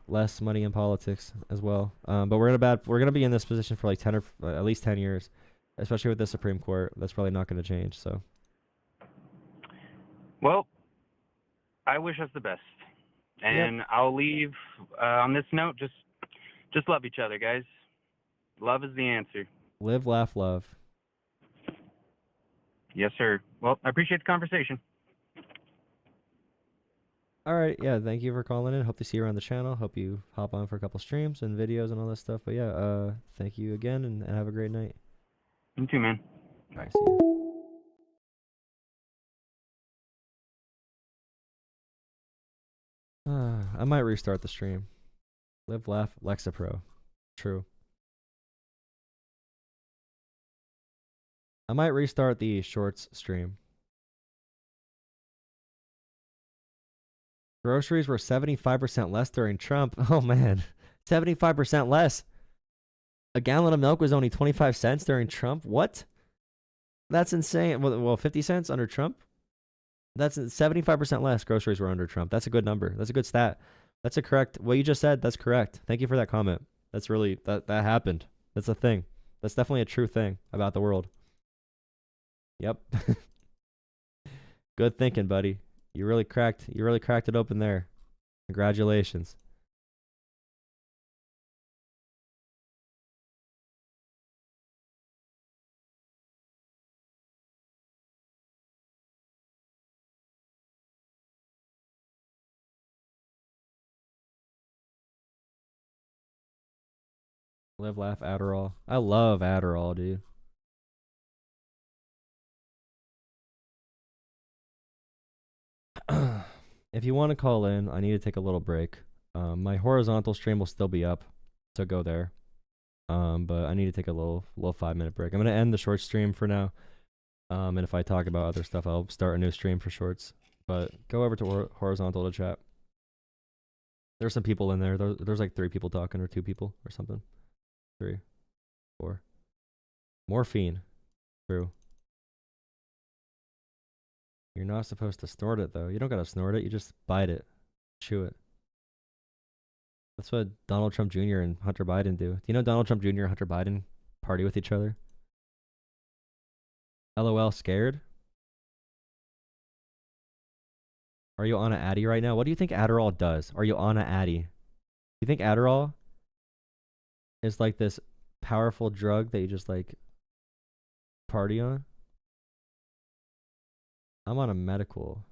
less money in politics as well. But we're gonna be in this position for like 10 or at least 10 years, especially with the Supreme Court. That's probably not going to change. So, well, I wish us the best, and I'll leave on this note. Just love each other, guys. Love is the answer. Live, laugh, love. Yes, sir. Well, I appreciate the conversation. All right, yeah, thank you for calling in. Hope to see you around the channel. Hope you hop on for a couple streams and videos and all that stuff. But yeah, thank you again and have a great night. You too, man. All right, see you. I might restart the stream. Live, laugh, Lexapro. True. I might restart the shorts stream. Groceries were 75% less during Trump. Oh man, 75% less. A gallon of milk was only 25 cents during Trump. What? That's insane. Well, 50 cents under Trump? That's 75% less groceries were under Trump. That's a good number. That's a good stat. That's a correct. What you just said, that's correct. Thank you for that comment. That's really, that happened. That's a thing. That's definitely a true thing about the world. Yep. Good thinking, buddy. You really cracked it open there. Congratulations. Live, laugh, Adderall. I love Adderall, dude. If you want to call in, I need to take a little break. My horizontal stream will still be up, so go there. But I need to take a little 5-minute break. I'm gonna end the short stream for now. And if I talk about other stuff, I'll start a new stream for shorts. But go over to horizontal to chat. There's some people in there. There's like 3 people talking, or 2 people, or something. 3, 4. Morphine. True. You're not supposed to snort it, though. You don't gotta snort it. You just bite it. Chew it. That's what Donald Trump Jr. and Hunter Biden do. Do you know Donald Trump Jr. and Hunter Biden party with each other? LOL, scared? Are you on an Addy right now? What do you think Adderall does? Are you on an Addy? You think Adderall is like this powerful drug that you just like party on? I'm on a medical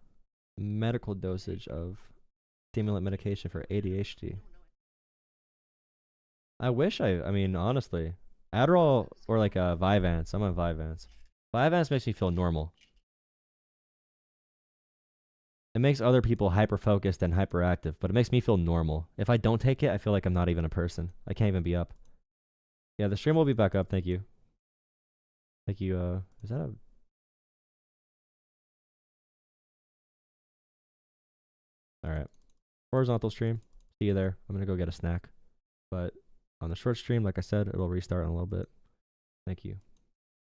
dosage of stimulant medication for ADHD. I mean, honestly, Adderall or like a Vyvanse. I'm on Vyvanse. Vyvanse makes me feel normal. It makes other people hyper-focused and hyperactive, but it makes me feel normal. If I don't take it, I feel like I'm not even a person. I can't even be up. Yeah, the stream will be back up. Thank you. Thank you. Is that a... Alright. Horizontal stream. See you there. I'm going to go get a snack. But on the short stream, like I said, it'll restart in a little bit. Thank you.